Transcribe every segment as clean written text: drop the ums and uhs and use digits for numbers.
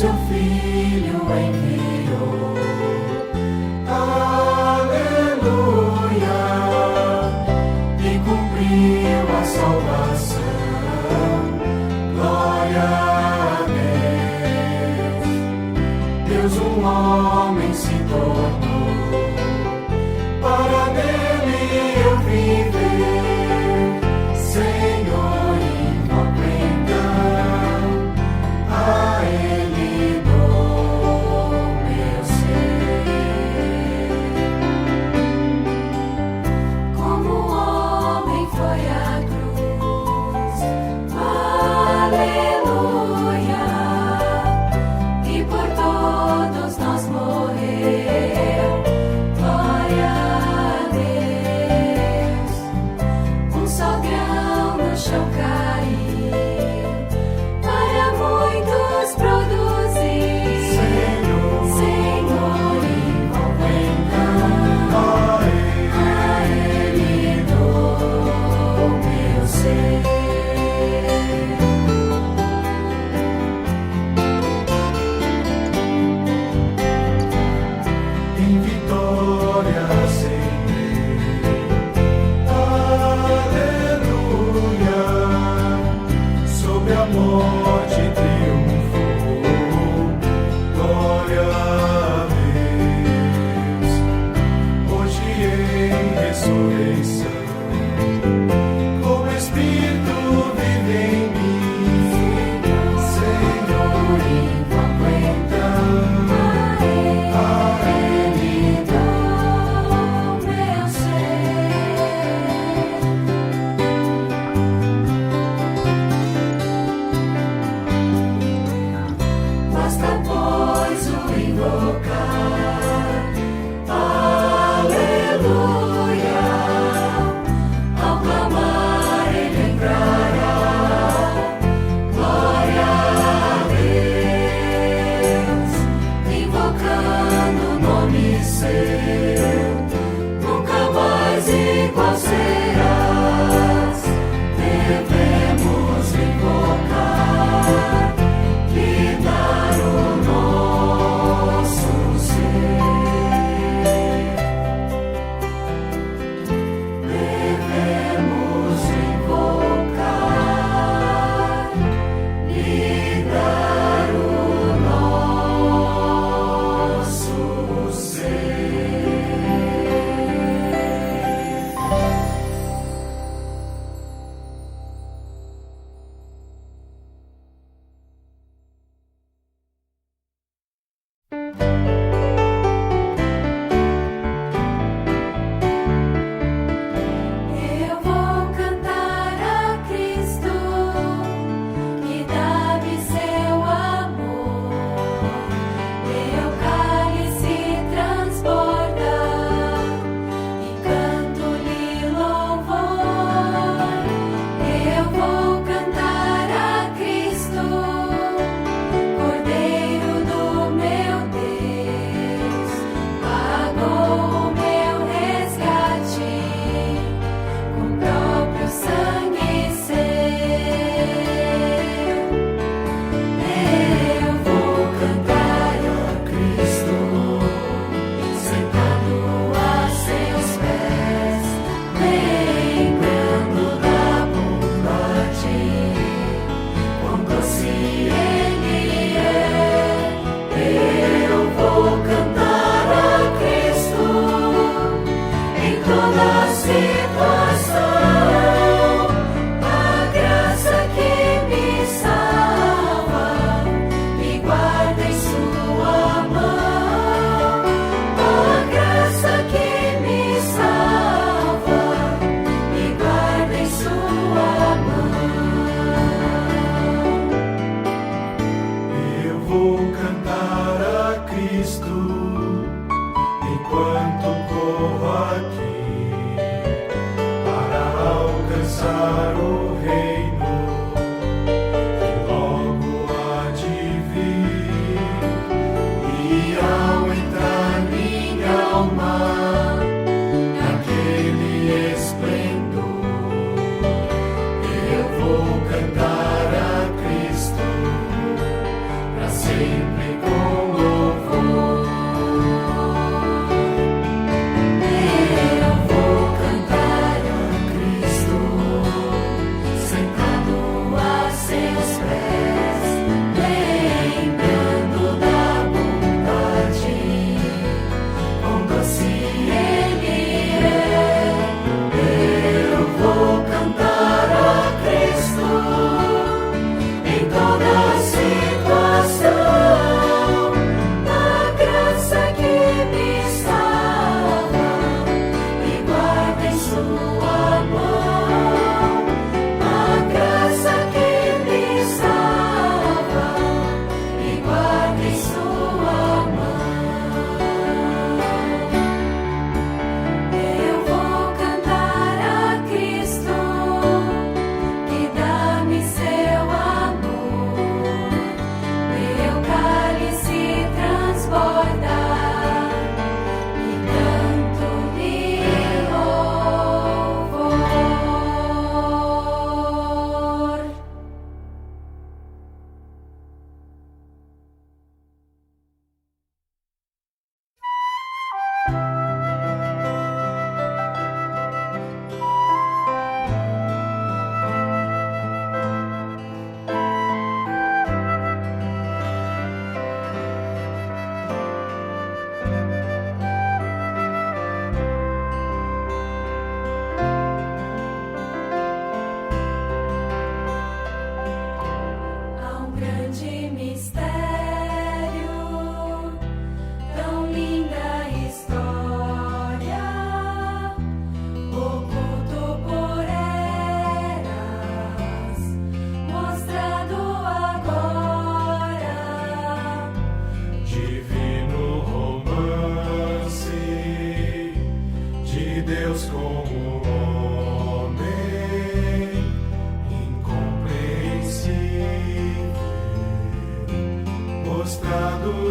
seu Filho enviou. Aleluia, e cumpriu a salvação. Glória a Deus. Deus homem se tornou, para nele eu viver. Senhor, invoco então a Ele dou meu ser. Como o homem foi à cruz, aleluia, e por todos nós morreu. Glória a Deus. Um só grão no chão caiu, para muitos produzir. Senhor, invoco então a Ele dou meu ser. Em vitória sempre, aleluia, sobre a morte triunfou. Glória a Deus. Hoje em ressurreição, o Espírito vive em mim. Senhor, invoco então a Ele dou meu ser.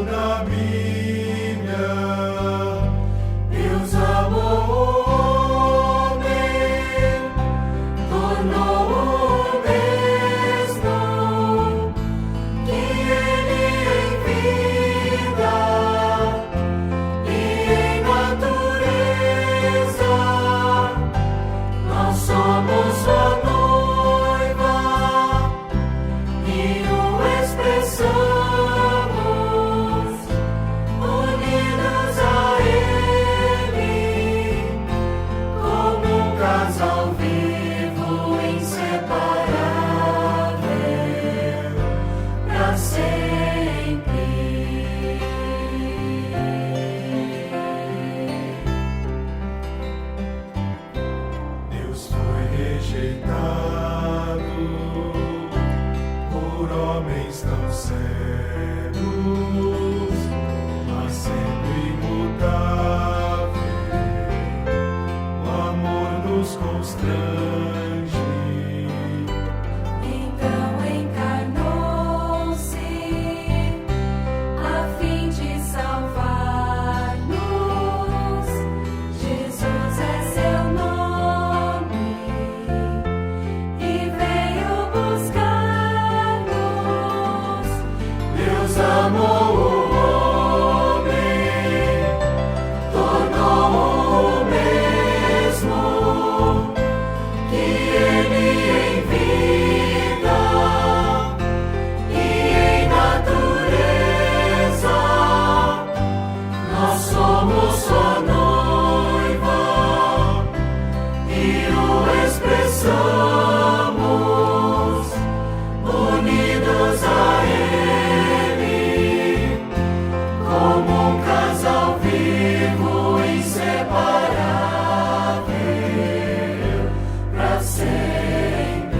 na Bíblia. Deus amou o homem, tornou-o mesmo que Ele em vida e em natureza. Nós somos sua noiva e o expressamos, unidos a Ele, como um casal vivo, inseparável, para sempre. Deus foi rejeitado por homens tão cegos, mas sendo imutável, o amor nos constrange. Então encarnou-se a fim de salvar-nos. Jesus é seu nome e veio buscar-nos. Deus amou o homem, tornou-o mesmo que Ele em vida e em natureza. Nós somos sua noiva e o expressamos, unidos a Ele, como um casal vivo, inseparável, para sempre.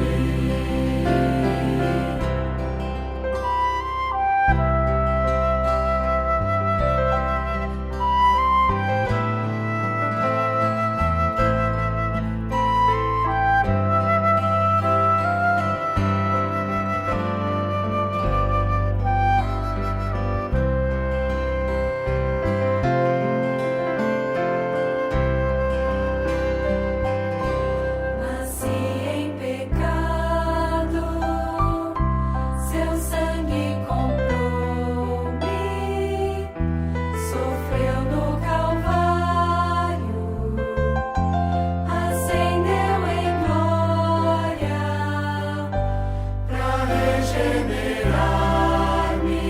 Nasci em pecado, seu sangue comprou-me, sofreu no Calvário, ascendeu em glória, para regenerar-me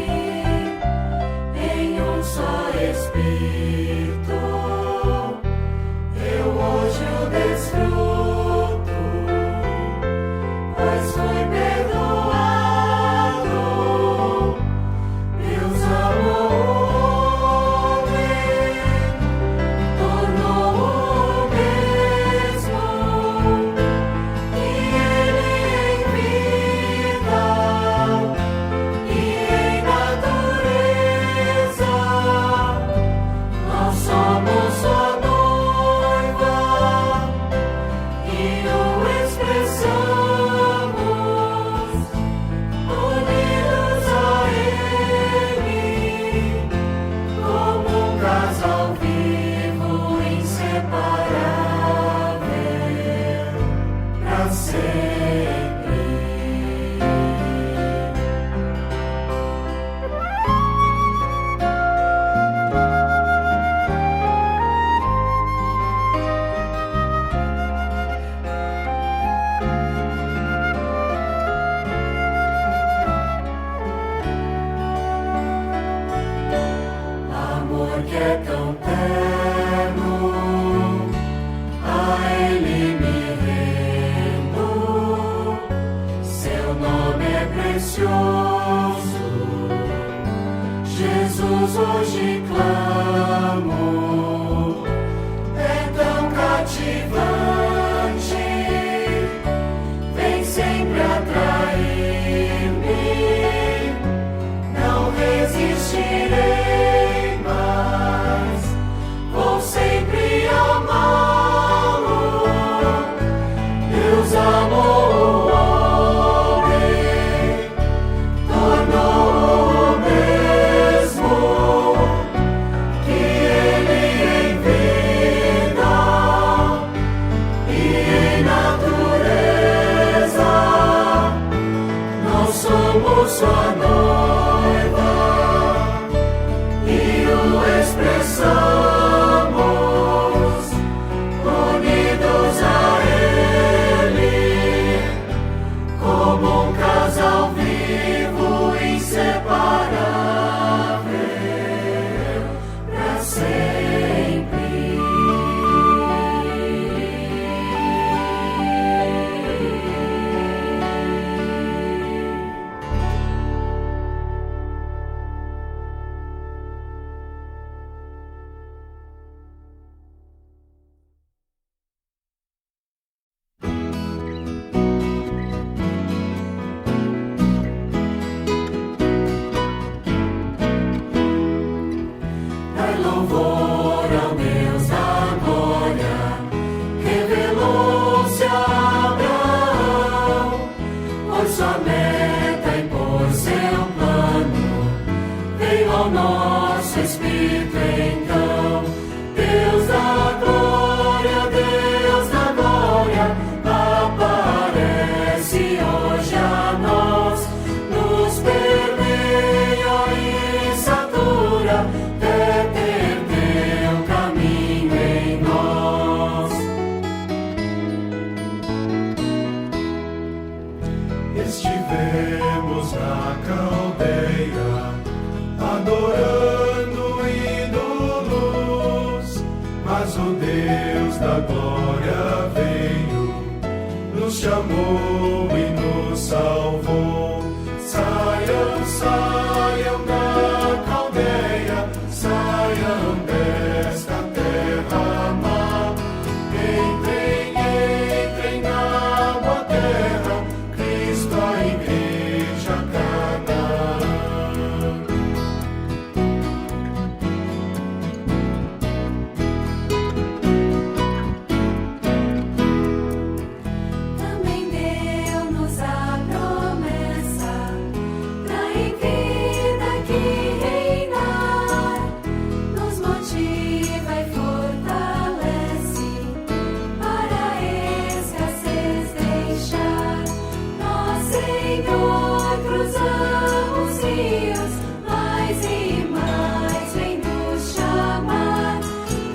em um só Espírito. Eu hoje o desfruto, pois fui perdoado. Deus amou o homem, tornou-o mesmo que Ele em vida e em natureza. Nós somos sua noiva e o expressamos, unidos a Ele, como um casal vivo, inseparável, para sempre. Amor que é tão terno, a Ele me rendo. Seu nome é precioso, Jesus, hoje clamo. É tão cativante, vem sempre atrair-me. Não resistirei mais, vou sempre amá-lo. Deus amou o homem, tornou-o mesmo como sua noiva e o expressamos, unidos a Ele, como um casal vivo, inseparável, para sempre. Dai louvor ao Deus da glória, revelou-se a Abraão, por sua meta e por seu plano, veio ao nosso espírito então. Deus da glória, aparece hoje a nós, nos permeia e satura, até ter teu caminho em nós. Estivemos na Caldeia, adorando ídolos, mas o Deus da glória veio, nos chamou e nos salvou. Saiam, saiam da Caldeia, saiam desta terra má, entrem na boa terra, Cristo a igreja Canaã. Também deu-nos a promessa, pra em vida aqui reinar, nos motiva e fortalece, para a escassez deixar. Nós, Senhor, cruzamos rios, mais e mais vem nos chamar.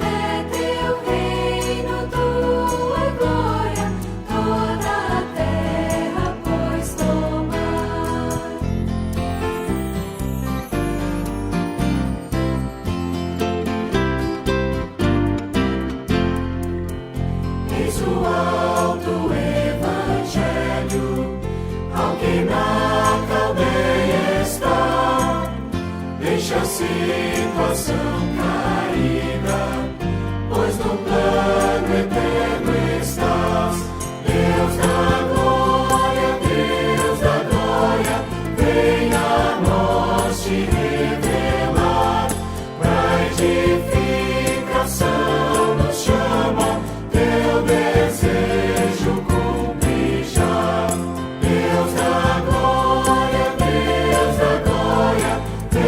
É teu reino, tua glória, toda a terra pois tomar. Eis o alto evangelho, ao que na caldeia está, deixa a situação caída, pois no plano eterno estás. Deus da glória, venha a nós te revelar, pra edificação nos chama, teu desejo cumpre já. Deus da glória,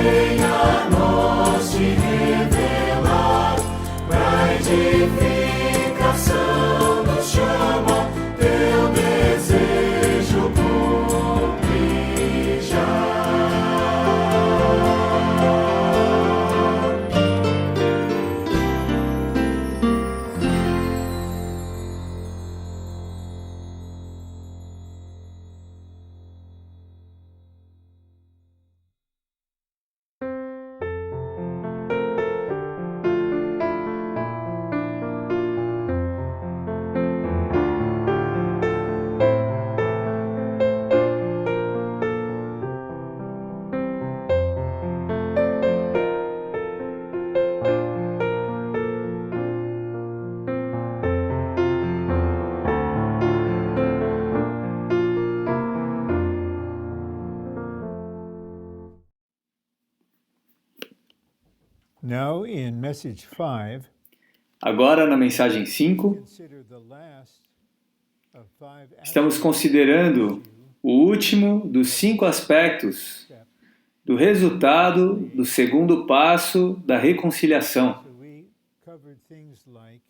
venha a nós te revelar, pra edificação nos chama, teu desejo cumpre já. Now in message 5, Agora, na mensagem 5, consider the last of 5 estamos considerando o último dos 5 aspectos do resultado do segundo passo da reconciliação. So we covered things like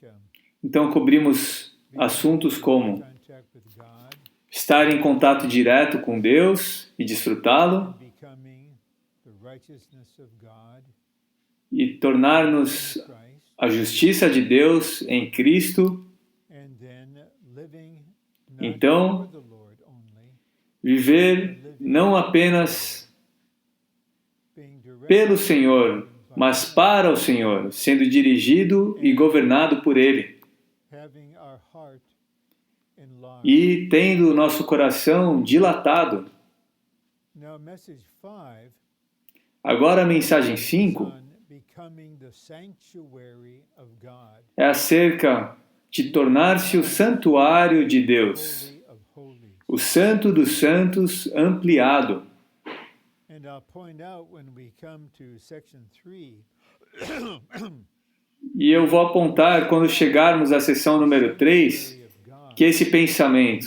Então, cobrimos assuntos como contact with God, estar em contato direto com Deus, e desfrutá-lo and becoming the righteousness of God e tornar-nos in Christ, a justiça de Deus em Cristo, and then living not então for the Lord only, viver não apenas being pelo directed Senhor, mas para o Senhor, sendo dirigido e governado por Ele, having our heart enlarged. e tendo o nosso coração dilatado. Now, message 5 Agora a mensagem is 5 on becoming the sanctuary of God, é acerca de tornar-se o santuário de Deus, holy of holies. o Santo dos Santos ampliado. And I'll point out when we come to section 3, E eu vou apontar, quando chegarmos à seção número 3, of God que esse pensamento,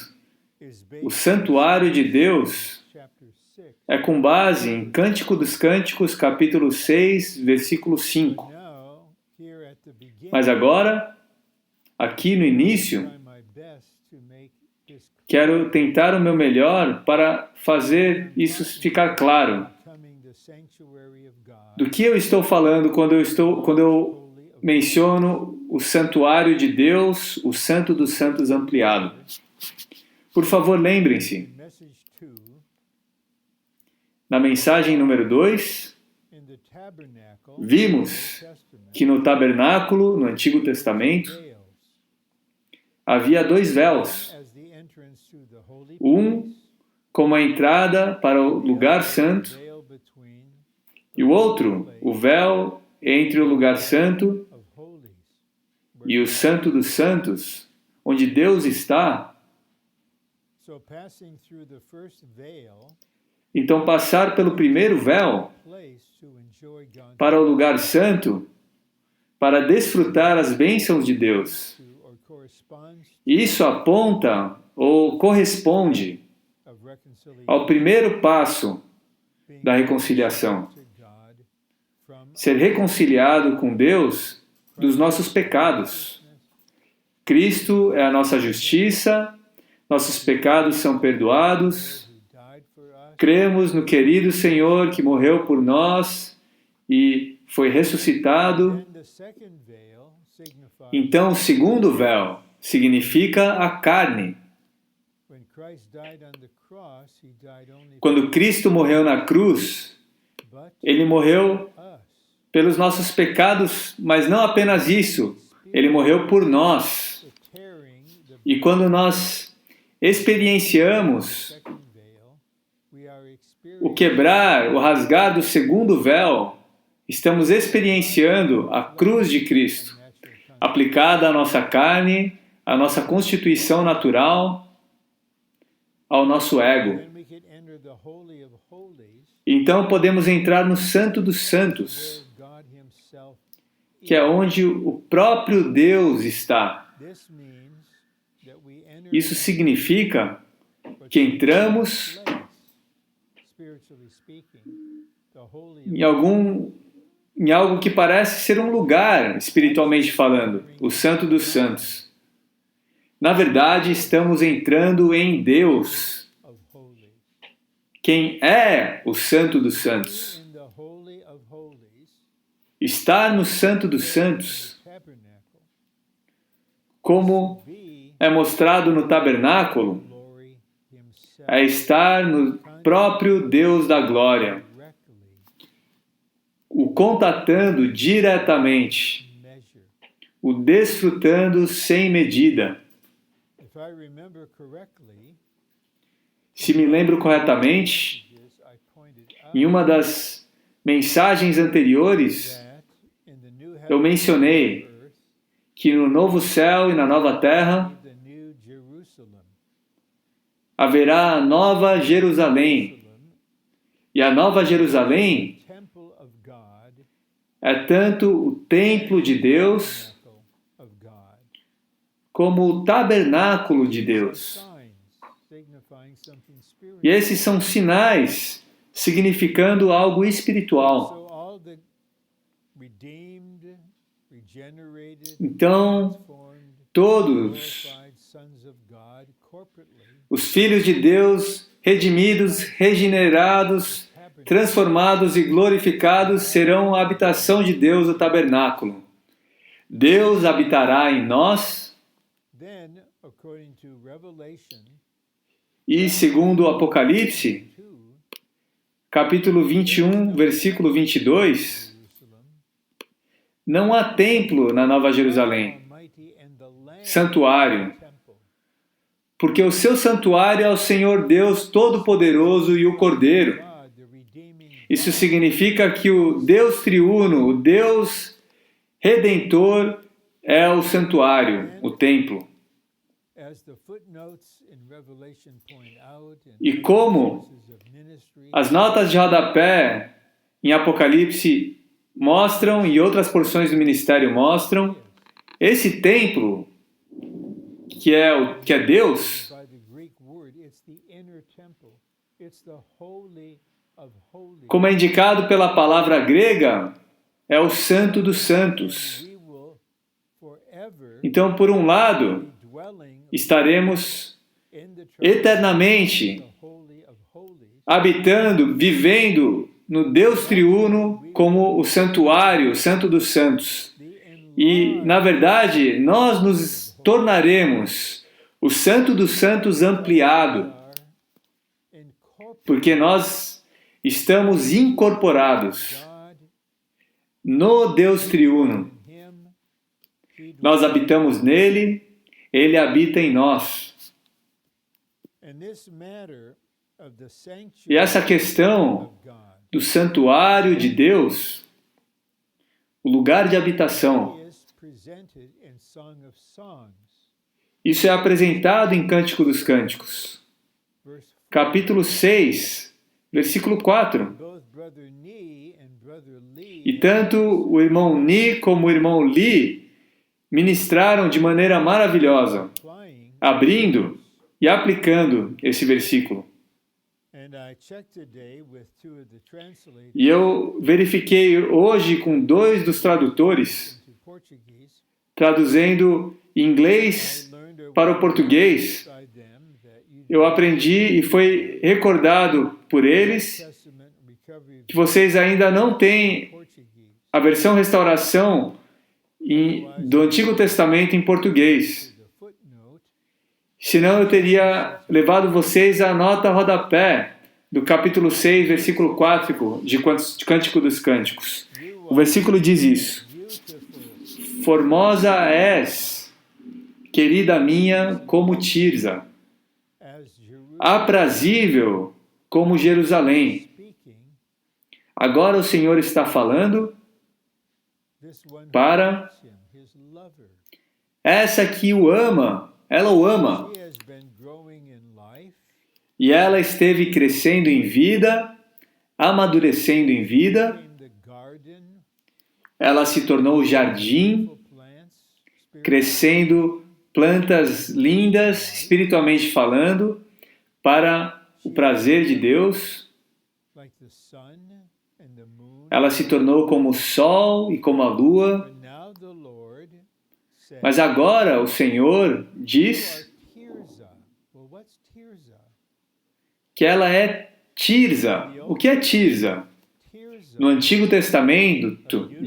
is o based santuário de Deus, on chapter 6. é com base em Cântico dos Cânticos, capítulo 6, versículo 5. Now, here at the beginning, Mas agora, aqui no início, try my best to make this quero tentar o meu melhor para fazer isso ficar claro. becoming the sanctuary of God, Do que eu estou falando quando eu holy of menciono o santuário de Deus, o Santo dos Santos ampliado? Por favor, lembrem-se, message 2, na mensagem número 2, in the tabernacle, vimos Testament, que no tabernáculo, no Antigo Testamento, veils, havia 2 véus, as the entrance to the holy um place, como a entrada para o lugar santo veil between e o outro, o véu entre o lugar santo of holies, e o Santo dos Santos, onde Deus está. so passing through the first veil, Então, passar pelo primeiro véu place to enjoy God's para o lugar santo, para desfrutar as bênçãos de Deus. to or corresponds Isso aponta ou corresponde of reconciliation, ao primeiro passo being da reconciliação, to God from ser reconciliado com Deus dos nossos pecados. Cristo é a nossa justiça, nossos pecados são perdoados, who died for us, cremos no querido Senhor que morreu por nós e foi ressuscitado. and the second veil signifies Então, o segundo véu significa a carne. when Christ died on the cross, he died only Quando Cristo morreu na cruz, but ele morreu us, pelos nossos pecados, mas não apenas isso, ele morreu por nós. the tearing, the E quando nós experienciamos second veil, we are o experiencing quebrar, o rasgar do segundo véu, estamos experienciando a cruz de Cristo, natural consequences. aplicada à nossa carne, à nossa constituição natural, ao nosso ego. Then we can enter the holy of holies, Então podemos entrar no Santo dos Santos, where God himself que é onde o próprio Deus está. This means that we enter Isso significa into que entramos place, spiritually speaking, the holy em algo que parece ser um lugar, espiritualmente falando, o Santo dos Santos. Na verdade, estamos entrando em Deus, of holies. quem é o Santo dos Santos. In the holy of holies, Estar no Santo dos Santos, tabernacle, como be é mostrado no tabernáculo, glory himself é estar no próprio Deus da glória, directly o contatando diretamente, measure. o desfrutando sem medida. If I remember correctly, Se me lembro corretamente, I pointed em out uma das mensagens anteriores, that in the new eu heaven mencionei and earth, que no novo céu e na nova terra the new Jerusalem, haverá a nova Jerusalém. E a nova Jerusalém temple of God, é tanto o templo de Deus tabernacle of God. como o tabernáculo de Deus. Signs signifying something E spiritual. esses são sinais significando algo espiritual. So all the redeemed, regenerated, Então, transformed, todos glorified sons of God corporately os filhos de Deus redimidos, regenerados, transformados e glorificados serão a habitação de Deus, o tabernáculo. Deus habitará em nós. Then, according to Revelation E segundo o Apocalipse, 2, capítulo 21, versículo 22, Jerusalem, não há templo na Nova Jerusalém, Almighty and the Lamb santuário, temple. porque o seu santuário é o Senhor Deus Todo-Poderoso e o Cordeiro. God, the redeeming Isso significa que o Deus triuno, o Deus redentor, é o santuário, o templo. as the footnotes in Revelation point out, and E como places of ministry, as notas de rodapé em Apocalipse mostram e outras porções do ministério mostram, esse templo, que é Deus, by the Greek word, it's the inner temple. It's the holy of holies. como é indicado pela palavra grega, é o Santo dos Santos. We will forever Então, por um lado, be dwelling estaremos in the church, eternamente the holy of holies, habitando, vivendo no Deus triuno como o santuário, o Santo dos Santos. the E, enlarged na verdade, nós nos tornaremos o Santo dos Santos ampliado, incorporated porque nós estamos incorporados God no Deus triuno. in Him. He Nós habitamos nele, ele habita em nós. And this matter of the E sanctuary essa questão of God do santuário de Deus, o lugar de habitação, is presented in Song of Songs, isso é apresentado em Cântico dos Cânticos, verse 4. capítulo 6, versículo 4. Both Brother Nee and Brother Lee E tanto o irmão Ni como o irmão Li ministraram de maneira maravilhosa, applying, abrindo e aplicando esse versículo. and I checked today with two of the translators E eu verifiquei hoje com 2 dos tradutores, into Portuguese. traduzindo inglês I learned there para o was português. by them that you Eu aprendi e foi recordado por eles Testament recovery que vocês ainda não têm Portuguese. a versão restauração do Antigo Testamento em português. The footnote Senão eu teria levado vocês à nota rodapé do capítulo 6, versículo 4 de Cântico dos Cânticos. O versículo diz isso: beautiful Formosa és, querida minha, como Tirza, as Jerusalem aprazível como Jerusalém. speaking. Agora o Senhor está falando This one who para loves him, his lover. essa que o ama, ela o ama, She has been growing in life, e ela esteve crescendo em vida, amadurecendo em vida, became the garden, ela se tornou o jardim, for plants, spirit, crescendo plantas lindas, espiritualmente falando, para o prazer de Deus. like the sun and the moon. Ela se tornou como o sol e como a lua. But now the Lord said, Mas agora o Senhor "You diz are Tirza." Well, what's Tirza? que ela é Tirza. O que é Tirza? Tirza No Antigo Testamento,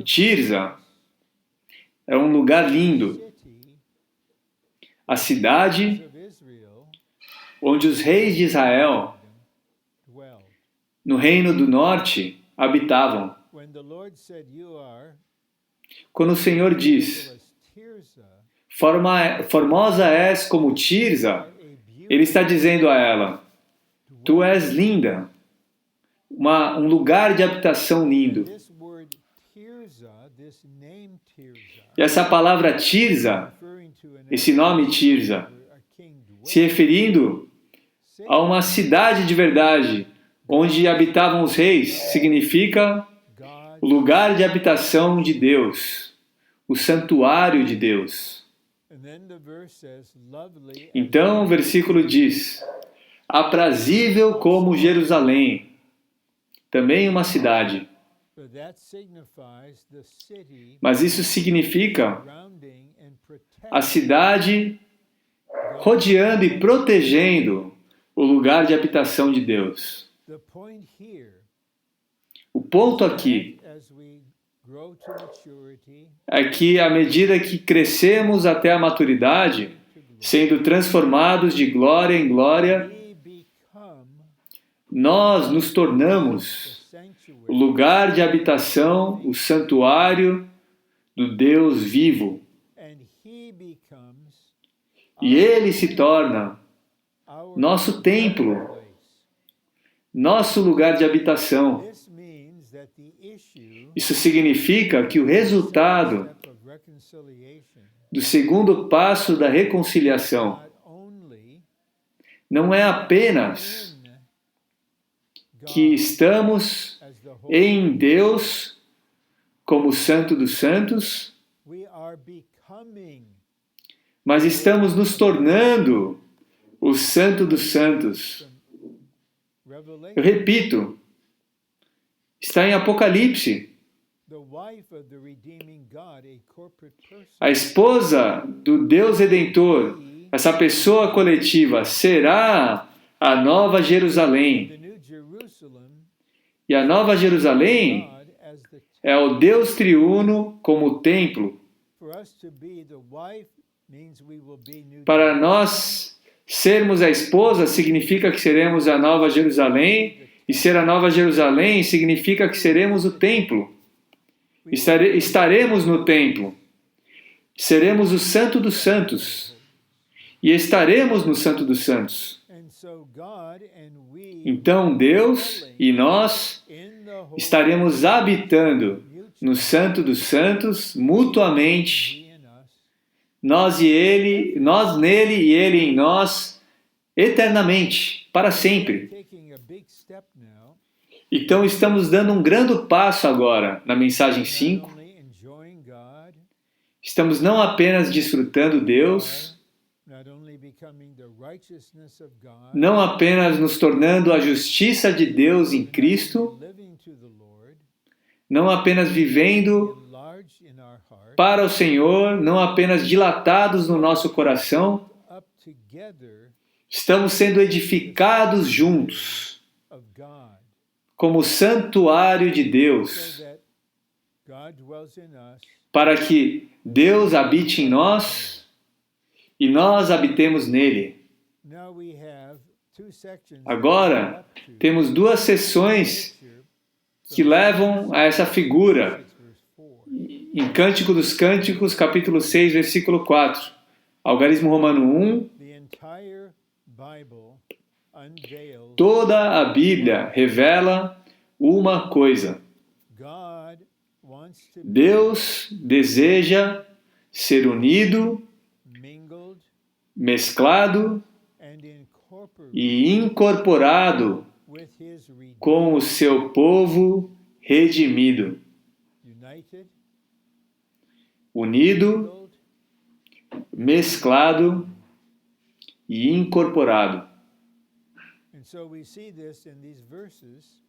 Tirza é um lugar lindo, city a cidade of Israel onde os reis de Israel, dwelled. no Reino do Norte, habitavam. When the Lord said, "You are," Quando o Senhor it diz, was Tirza, Formosa és como Tirza, a beautiful ele está dizendo a ela, tu és linda, um lugar de habitação lindo. This word Tirza, this name Tirza, E essa palavra Tirza, referring to an esse nome Tirza, where a king se dwelt, referindo a uma cidade de verdade, onde habitavam os reis, significa God, o lugar de habitação de Deus, o santuário de Deus. and then the verse says, "Lovely." Então o versículo diz, aprazível como Jerusalém, também uma cidade. But that signifies the city Mas isso significa surrounding and a protecting cidade rodeando e protegendo o lugar de habitação de Deus. The point here, O ponto aqui as we grow to maturity, é que, à medida que crescemos até a maturidade, sendo transformados de glória em glória, we become nós nos tornamos the o sanctuary, lugar de habitação, o santuário do Deus vivo. and He becomes E Ele se torna our nosso templo, place. nosso lugar de habitação. This means that the issue Isso significa que o resultado step of reconciliation do segundo passo da reconciliação not only não é apenas in que God estamos as the Holy, em Deus como Santo dos Santos, we are becoming mas estamos nos tornando o Santo dos Santos. Eu Revelation. repito, está em Apocalipse. The wife of the redeeming God, a corporate person, A esposa do Deus Redentor, essa pessoa coletiva, será a Nova Jerusalém. the New Jerusalem, E a Nova Jerusalém God as the é o Deus triuno como templo. for us to be the wife means we will be New Para Jerusalem. nós sermos a esposa significa que seremos a Nova Jerusalém, e ser a Nova Jerusalém significa que seremos o templo. Estaremos no templo. Seremos o Santo dos Santos. E estaremos no Santo dos Santos. And so God and we Então Deus e nós in the Holy estaremos habitando no Santo dos Santos mutuamente, He in us, nós e ele, nós nele e ele em nós, eternamente, para sempre. taking a big step now, Então estamos dando um grande passo agora na mensagem not 5. only enjoying God, Estamos não apenas desfrutando Deus, not only becoming the righteousness of God, não apenas nos tornando a justiça de Deus em Cristo, living to the Lord, não apenas vivendo enlarged in our heart, para o Senhor, não apenas dilatados no nosso coração, up together estamos sendo edificados juntos of God, como santuário de so Deus, that God dwells in us, para que Deus habite em nós e nós habitemos nele. now we have two sections Agora, up to temos duas sessões que levam a essa figura 6 verse 4. em Cântico dos Cânticos, capítulo 6, versículo 4. Algarismo Romano 1, The entire Bible unveils toda a Bíblia revela uma coisa. God wants to be Deus deseja ser unido, mingled mesclado and incorporated e incorporado with His redeemed, com o seu povo redimido, united, unido, mingled, mesclado e incorporado. and so we see this in these verses.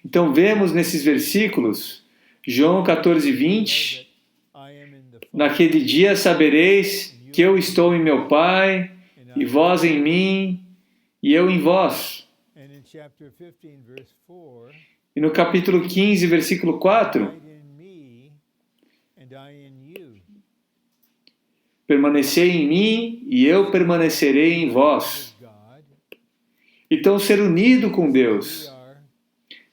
Então vemos nesses versículos, João 14, 20, I am in the Father, naquele dia sabereis que eu estou em meu Pai, e vós em mim, e eu em vós. and in chapter 15, verse 4, E no capítulo 15, versículo 4, abide in me, and I in you. permanecei em mim, e eu permanecerei em vós. With God, Então ser unido com Deus we are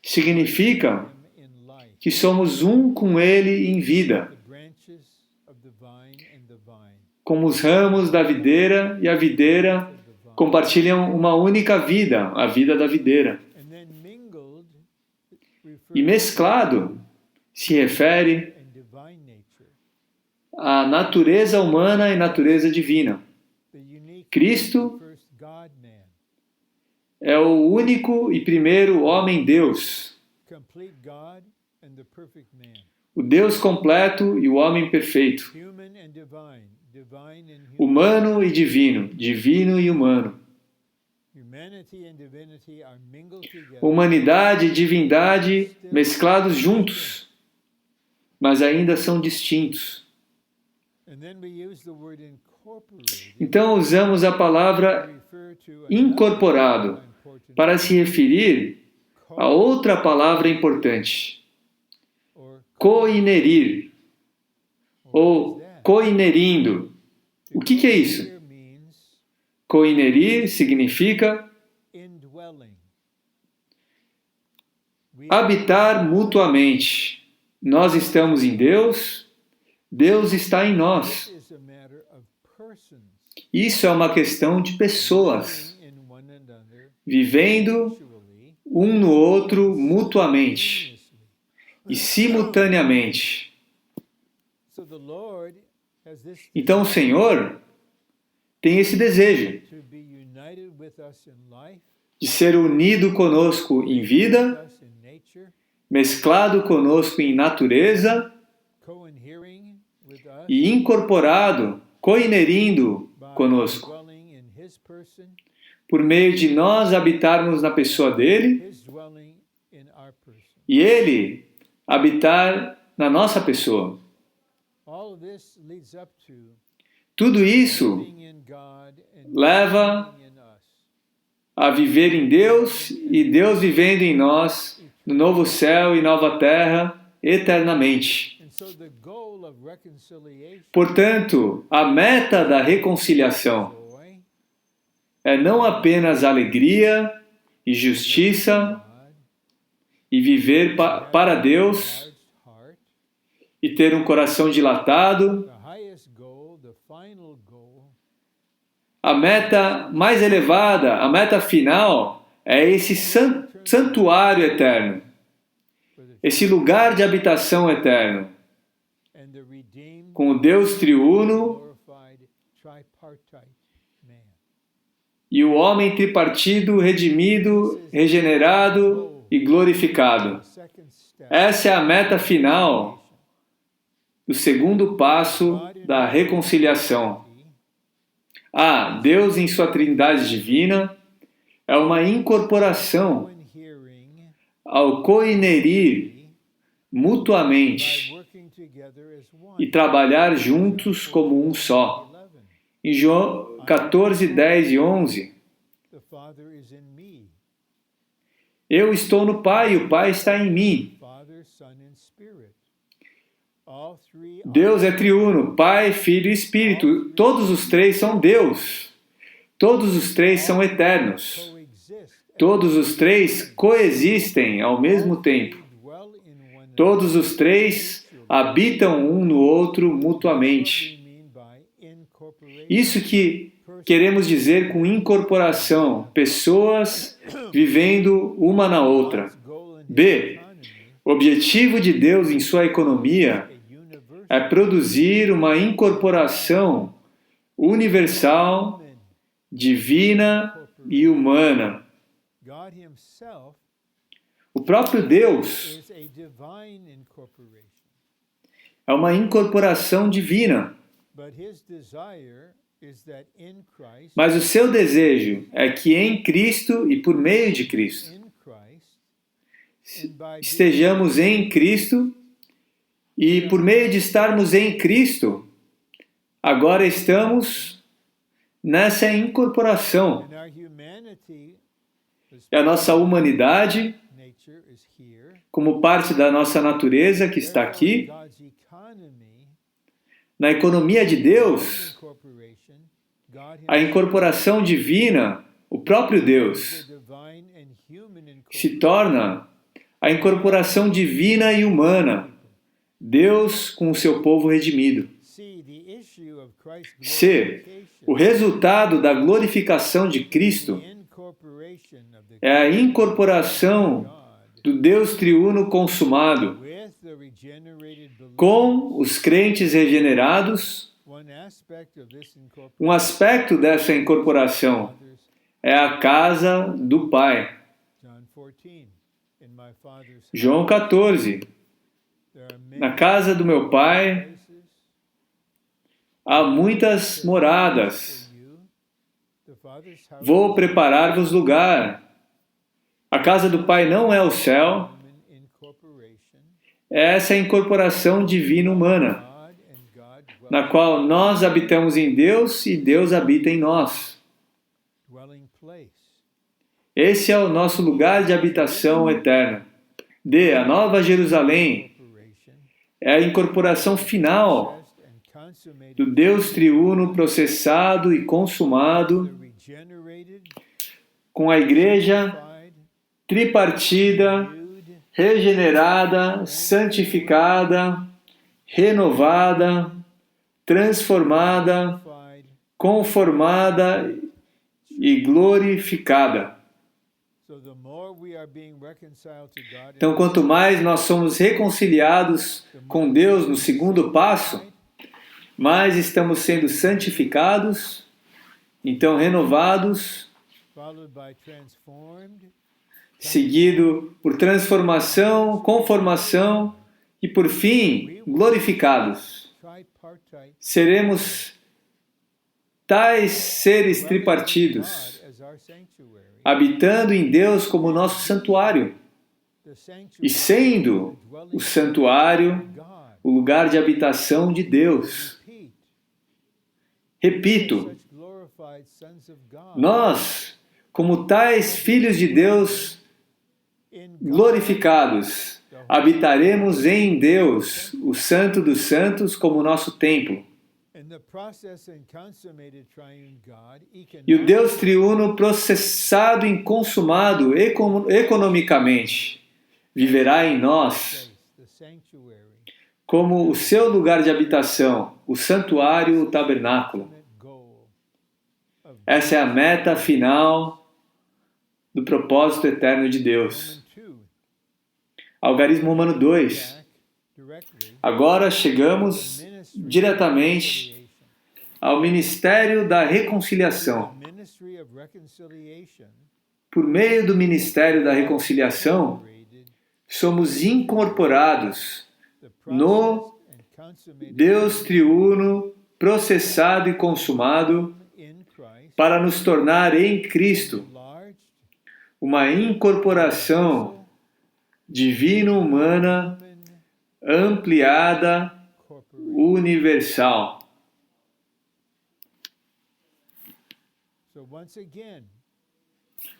significa Him in life. que somos um com Ele em vida, The branches of the vine and the vine. como os ramos da videira, e a videira Of the vine. compartilham uma única vida, a vida da videira. And then mingled refers E mesclado se refere and divine nature. à natureza humana e natureza divina. The unique Cristo first God man, é o único e primeiro homem-Deus, complete God and the perfect man. o Deus completo e o homem perfeito, Human and divine, divine and human. humano e divino, divino e humano. Humanity and divinity are mingled together. Humanidade e divindade mesclados juntos, mas ainda são distintos. And then we use the word incorporated Então usamos a palavra to incorporado para se referir a outra palavra importante, koinerir, ou koinerindo. O que é isso? Koinerir significa habitar mutuamente. Nós estamos em Deus, Deus está em nós. Isso é uma questão de pessoas, vivendo um no outro mutuamente e simultaneamente. Então o Senhor tem esse desejo de ser unido conosco em vida, mesclado conosco em natureza e incorporado, coinerindo conosco, por meio de nós habitarmos na pessoa dele e ele habitar na nossa pessoa. Tudo isso leva a viver em Deus e Deus vivendo em nós, no novo céu e nova terra, eternamente. Portanto, a meta da reconciliação é não apenas alegria e justiça e viver para Deus e ter um coração dilatado. A meta mais elevada, a meta final, é esse santuário eterno, esse lugar de habitação eterno, com o Deus triuno e o homem tripartido, redimido, regenerado e glorificado. Essa é a meta final do segundo passo da reconciliação. Deus em sua trindade divina é uma incorporação ao coinerir mutuamente e trabalhar juntos como um só. Em João 14, 10 e 11, eu estou no Pai e o Pai está em mim. Deus é triuno, Pai, Filho e Espírito. Todos os três são Deus. Todos os três são eternos. Todos os três coexistem ao mesmo tempo. Todos os três habitam um no outro mutuamente. Isso que queremos dizer com incorporação, pessoas vivendo uma na outra. B. O objetivo de Deus em sua economia é produzir uma incorporação universal, divina e humana. O próprio Deus é uma incorporação divina. Mas o seu desejo é que em Cristo e por meio de Cristo estejamos em Cristo e por meio de estarmos em Cristo, agora estamos nessa incorporação. É a nossa humanidade, como parte da nossa natureza que está aqui. Na economia de Deus, a incorporação divina, o próprio Deus, se torna a incorporação divina e humana, Deus com o seu povo redimido. C. O resultado da glorificação de Cristo é a incorporação do Deus triuno consumado com os crentes regenerados. Um aspecto dessa incorporação é a casa do Pai. João 14. Na casa do meu Pai há muitas moradas. Vou preparar-vos lugar. A casa do Pai não é o céu. Essa é a incorporação divina humana, na qual nós habitamos em Deus e Deus habita em nós. place. Esse é o nosso lugar de habitação eterna. D, a Nova Jerusalém, Incorporation, é a incorporação final processed and consummated, do Deus triuno processado e the consumado regenerated, com a igreja sanctified, tripartida, renewed, regenerada, santificada, renovada, transformada, glorified. conformada e glorificada. So the more we are being reconciled to God, Então, quanto mais nós somos reconciliados com Deus no segundo passo, mais estamos sendo santificados, então renovados, followed by transformed, seguido por transformação, conformação e, por fim, glorificados. tripartite, Seremos tais seres tripartidos, God as our sanctuary, habitando em Deus como nosso santuário the sanctuary, e sendo o santuário of God. o lugar de habitação de Deus. Repeat, Repito, such glorified sons of God nós, como tais filhos de Deus in God, glorificados, habitaremos em Deus, o Santo dos Santos, como nosso templo. in the process and consummated triune God, E o Deus triuno processado e consumado economicamente viverá em nós the sanctuary, como o seu lugar de habitação, o santuário, o tabernáculo. ultimate goal of Essa é a meta final do propósito eterno de Deus. Roman 2. Algarismo Romano 2. Back directly Agora to chegamos the ministry diretamente of reconciliation. ao ministério da reconciliação. The ministry of reconciliation Por meio do ministério da reconciliação, operated somos incorporados the no processed and consummated Deus triuno, processado e consumado, in Christ, para nos tornar em Cristo enlarged, uma incorporação divino-humana, human, ampliada, corporate. universal. So once again,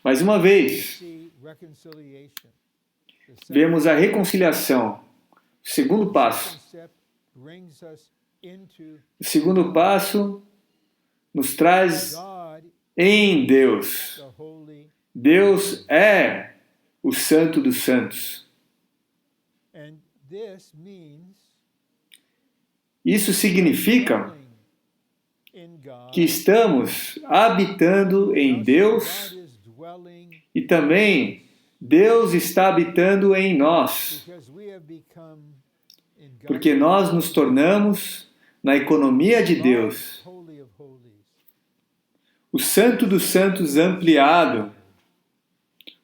Mais uma vez, see reconciliation. The second vemos a reconciliação. O segundo passo. concept brings us into O segundo passo nos traz God, em Deus. the holy, Deus é o Santo dos Santos. and this means Isso significa dwelling in God. que estamos habitando em Also, Deus God is dwelling e também Deus está habitando em nós, because we have become in God's porque nós nos tornamos na economia de Deus, holy of holies. o Santo dos Santos ampliado,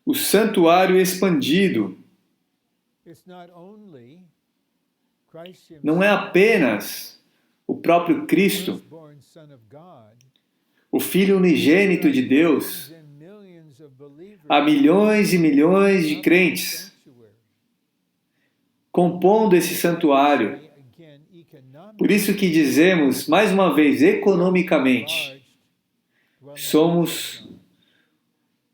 o santuário expandido. It's not only Christ Não é apenas o próprio Cristo, firstborn Son of God, o Filho unigênito de Deus, and millions of believers há milhões e milhões de crentes sanctuary. compondo esse santuário. Again, economic, Por isso que dizemos, mais uma vez, economicamente, large dwelling somos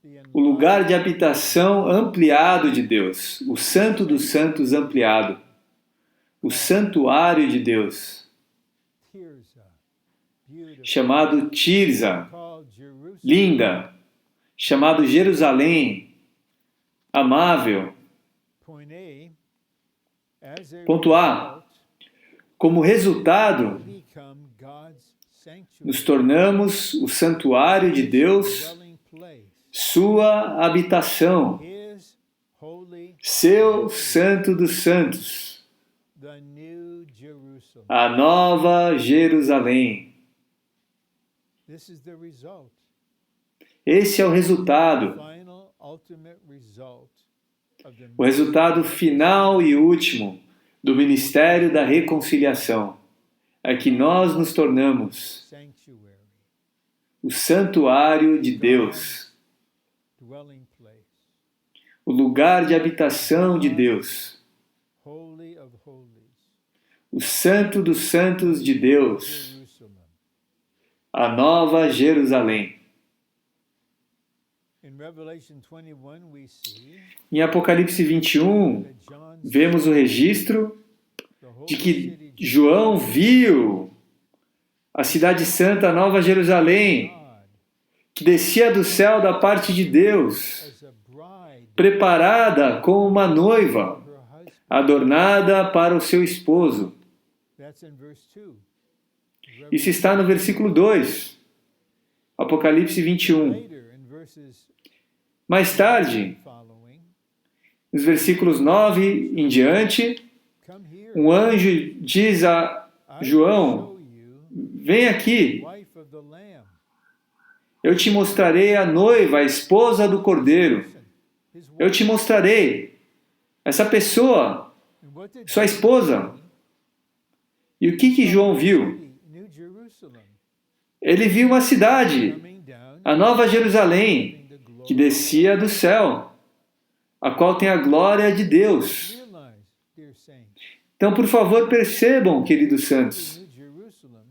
the o lugar de habitação ampliado de Deus, o Santo dos Santos ampliado, o santuário de Deus, Tirza, beautiful, chamado Tirza, called Jerusalem, linda, chamado Jerusalém, amável. Point A, as a Ponto A. result, Como resultado, become God's sanctuary, nos tornamos o santuário de Deus, dwelling place, sua habitação, His holy, seu Santo dos Santos, the new Jerusalem. a nova Jerusalém. This is the result, Esse é o resultado, final, ultimate result of the o resultado final e último do ministério da reconciliação. É que nós nos tornamos sanctuary, o santuário de Deus, dwelling place, o lugar de habitação de Deus, holy of holies, o Santo dos Santos de Deus, Jerusalem. a nova Jerusalém. In Revelation 21 we see Em Apocalipse 21, that John vemos o registro the holy de que city João viu a cidade santa, a Nova Jerusalém, God que descia do céu da parte de Deus, as a bride preparada como uma noiva, for her husband. adornada para o seu esposo. That's in verse 2. Isso está no versículo 2, Apocalipse 21. Later in verses Mais tarde, following, nos versículos 9 em diante, come here. um anjo diz a I João: will show you vem aqui, the wife of the Lamb. eu te mostrarei a noiva, a esposa do Cordeiro. His wife. Eu te mostrarei essa pessoa, And what did sua Jesus esposa. see? E o que João viu? New Jerusalem Ele viu uma cidade, coming down, a Nova Jerusalém, the glory. que descia do céu, a qual tem a glória de Deus. Realize, dear saints, Então, por favor, percebam, queridos santos, New Jerusalem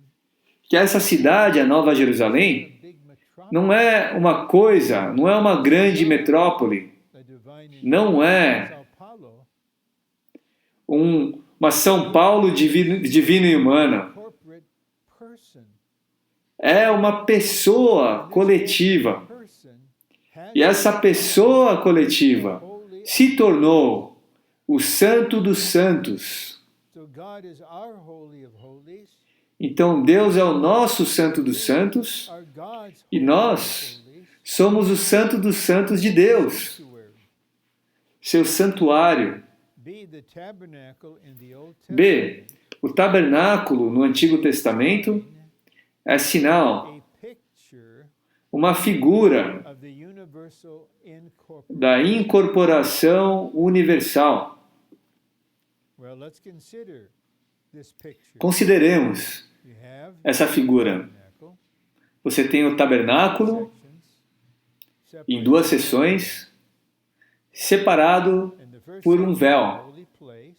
que essa cidade, a Nova Jerusalém, a big metropolis, não é uma coisa, não é uma grande metrópole, a divine não é Sao Paulo, uma São Paulo divina e humana. corporate person. É uma pessoa coletiva. Person has E essa pessoa coletiva holy. se tornou o Santo dos Santos. So God is our holy of holies, Então Deus é o nosso Santo dos Santos our God's e holy nós of holies, somos o Santo dos Santos de Deus, sanctuary. seu santuário. B, the tabernacle in the Old B. Testament, O tabernáculo no Antigo Testamento é sinal, a picture uma figura of the universal incorporation. da incorporação universal. Well, let's consider this picture. Consideremos You have essa figura. tabernacle, Você tem o tabernáculo sections, em duas seções, separado and the first por um section, véu. holy place,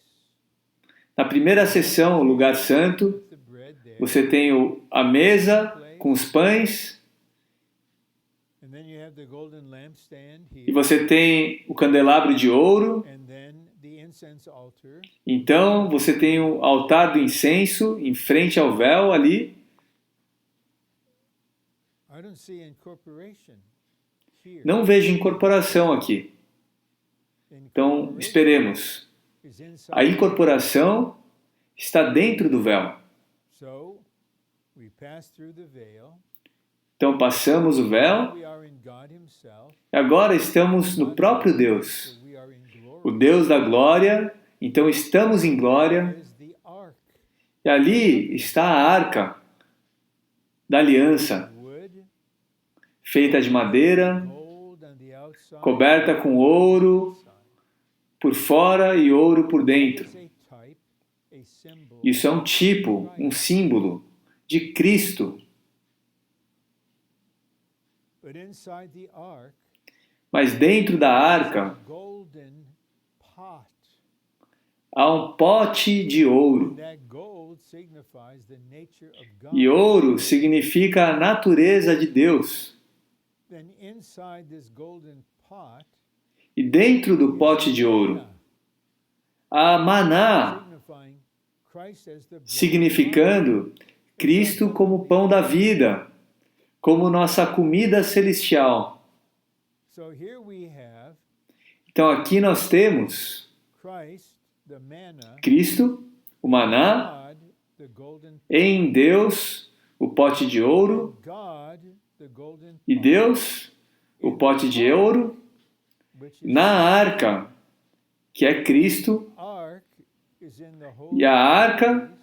Na primeira seção, o lugar santo, the bread there, você tem a mesa com os pães and then you have the golden lampstand e here, você tem o candelabro de ouro. and then the incense altar, Então, você tem o altar do incenso em frente ao véu ali. I don't see incorporation here. Não vejo incorporação aqui. Então, Incorporation esperemos. is inside A incorporação está dentro do véu. So, we pass through the veil. Então, passamos o véu We are in God Himself. e agora estamos no próprio Deus, So we are in o glory. Deus da glória. Então, estamos em glória Is the ark, e ali está a arca da aliança, wood, feita de madeira, gold on the outside, coberta com ouro por fora e ouro por dentro. is a type, a symbol. Isso é um tipo, um símbolo de Cristo. But inside the ark, Mas dentro da arca golden pot. há um pote de ouro. That gold signifies the nature of God. E ouro significa a natureza de Deus. Then inside this golden pot, E dentro do pote de ouro há maná, signifying Christ as the bread significando Cristo como pão da vida, como nossa comida celestial. So here we have Então aqui nós temos Christ, the manna, Cristo, o maná, God, the golden, em Deus, o pote de ouro, God, the golden e pot, Deus, o pote de ouro, which is na arca, que é Cristo, ark, is in the holy e a arca place,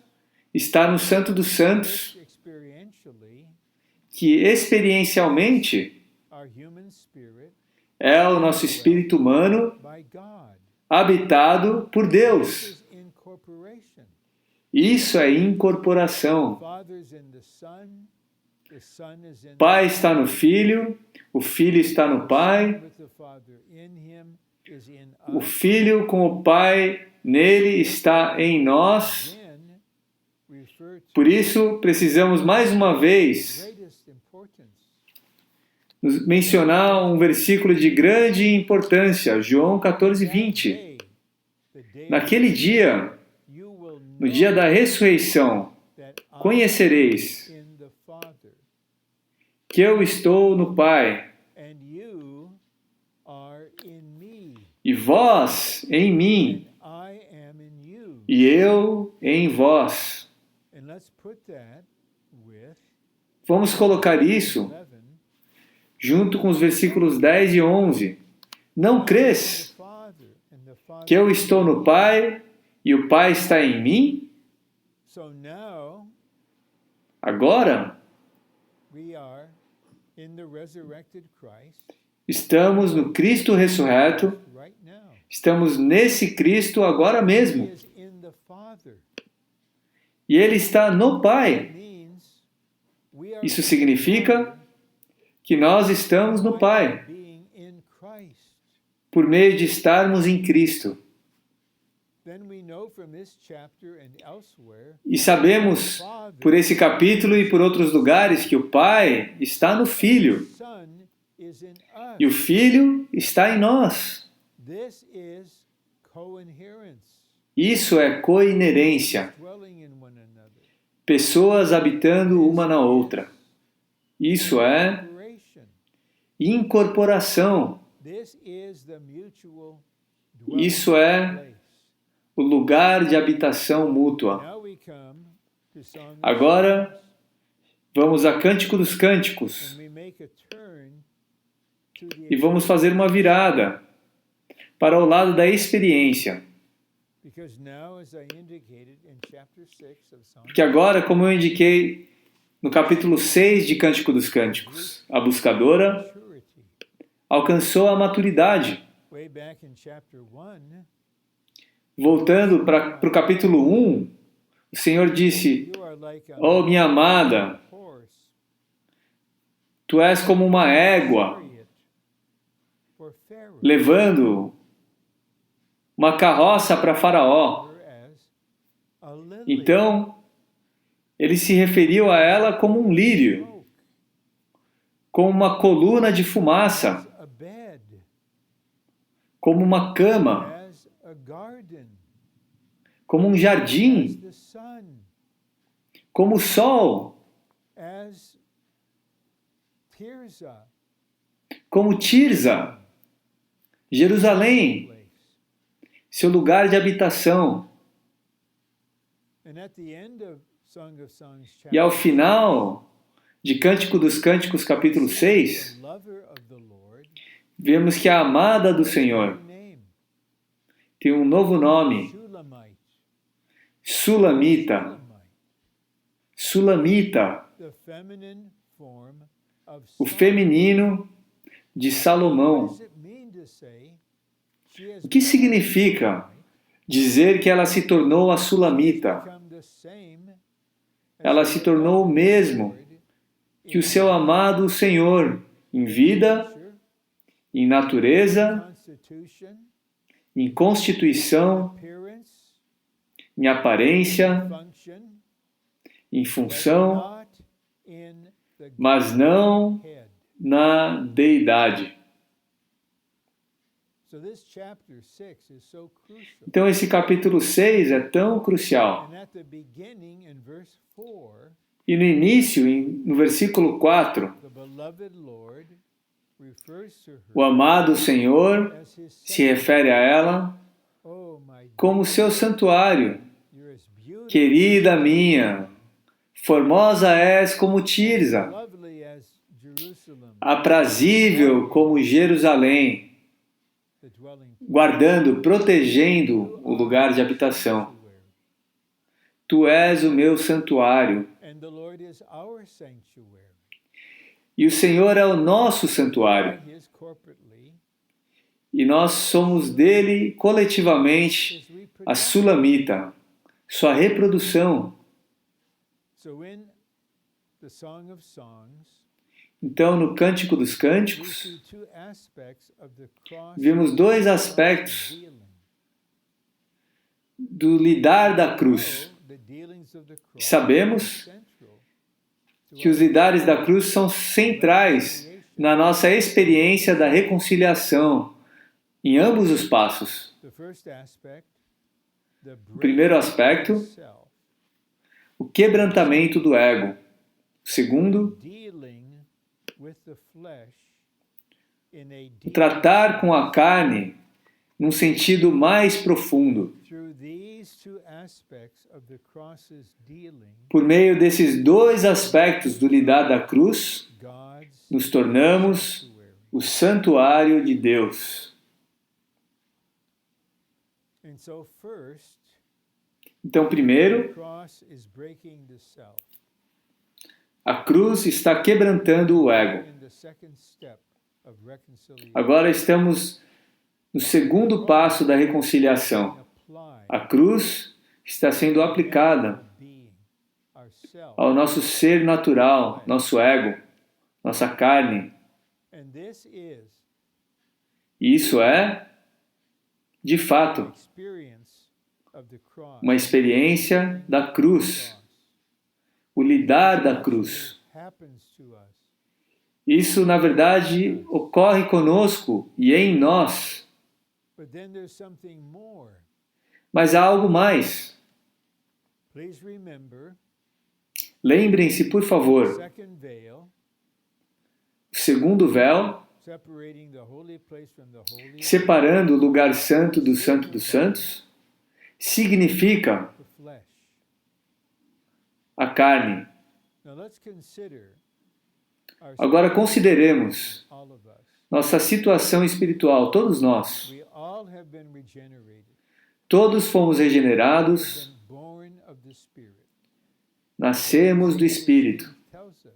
está no Santo dos Santos, which experientially que experiencialmente our human spirit é o nosso espírito humano by God. habitado por This Deus. is incorporation. Isso é incorporação. Father's in the Son is in O Pai está no Filho, o Filho está no Pai, with the Father in him is in o us. Filho com o Pai nele está em nós. Again, refer to Por isso, precisamos mais uma vez greatest importance mencionar um versículo de grande importância, João 14:20. Naquele dia, no dia da ressurreição, conhecereis que eu estou no Pai, e vós em mim, e eu em vós. Vamos colocar isso junto com os versículos 10 e 11. Não crês que eu estou no Pai e o Pai está em mim? Agora, estamos no Cristo ressurreto, estamos nesse Cristo agora mesmo. E Ele está no Pai. Isso significa que nós estamos no Pai, por meio de estarmos em Cristo. E sabemos, por esse capítulo e por outros lugares, que o Pai está no Filho, e o Filho está em nós. Isso é coinerência. Pessoas habitando uma na outra. Isso é incorporação. Isso é o lugar de habitação mútua. Agora, vamos a Cântico dos Cânticos. E vamos fazer uma virada para o lado da experiência. Porque agora, como eu indiquei no capítulo 6 de Cântico dos Cânticos, a buscadora alcançou a maturidade. Voltando para o capítulo 1, o Senhor disse: "Oh, minha amada, tu és como uma égua, levando uma carroça para Faraó." Então, ele se referiu a ela como um lírio, como uma coluna de fumaça, como uma cama, como um jardim, como o sol, como Tirza, Jerusalém, seu lugar de habitação. E ao final de Cântico dos Cânticos, capítulo 6, vemos que a amada do Senhor tem um novo nome, Sulamita. Sulamita, o feminino de Salomão. O que significa dizer que ela se tornou a Sulamita? Ela se tornou o mesmo que o seu amado Senhor, em vida, em natureza, em constituição, em aparência, em função, mas não na deidade. Então esse capítulo 6 é tão crucial. E no início, no versículo 4, o amado Senhor se refere a ela como seu santuário. Querida minha, formosa és como Tirza, aprazível como Jerusalém, guardando, protegendo o lugar de habitação. Tu és o meu santuário. E o Senhor é o nosso santuário. E nós somos dele coletivamente a Sulamita, sua reprodução. Então, no Cântico dos Cânticos, vimos dois aspectos do lidar da cruz. Sabemos que os lidares da cruz são centrais na nossa experiência da reconciliação em ambos os passos. The first aspect, the O primeiro aspecto, self, o quebrantamento do ego. O segundo, dealing with the flesh in a o deep, tratar com a carne num sentido mais profundo. through these two aspects of the cross's dealing, Por meio desses dois aspectos do lidar da cruz, God's nos tornamos sanctuary. o santuário de Deus. And so first, Então, the primeiro, cross is breaking the self. a cruz está quebrantando o ego. In the second step of reconciliation, Agora estamos no segundo passo da reconciliação. apply A cruz está sendo aplicada being, ourself, ao nosso ser natural, nosso ego, nossa carne. and this is E isso é, de the fato, experience of the cross. uma experiência da cruz, o lidar da cruz. Happens to us. Isso, na verdade, ocorre conosco e em nós. But then there's something more. Mas há algo mais. Please remember Lembrem-se, por the favor, second veil, o segundo véu, separating the holy place from the holy, separando o lugar santo do Santo dos Santos, significa the flesh. a carne. Now let's consider our Agora consideremos all of us. nossa situação espiritual, todos nós. We all have been regenerated, Todos fomos regenerados, been born of the Spirit. nascemos do Espírito. Tells us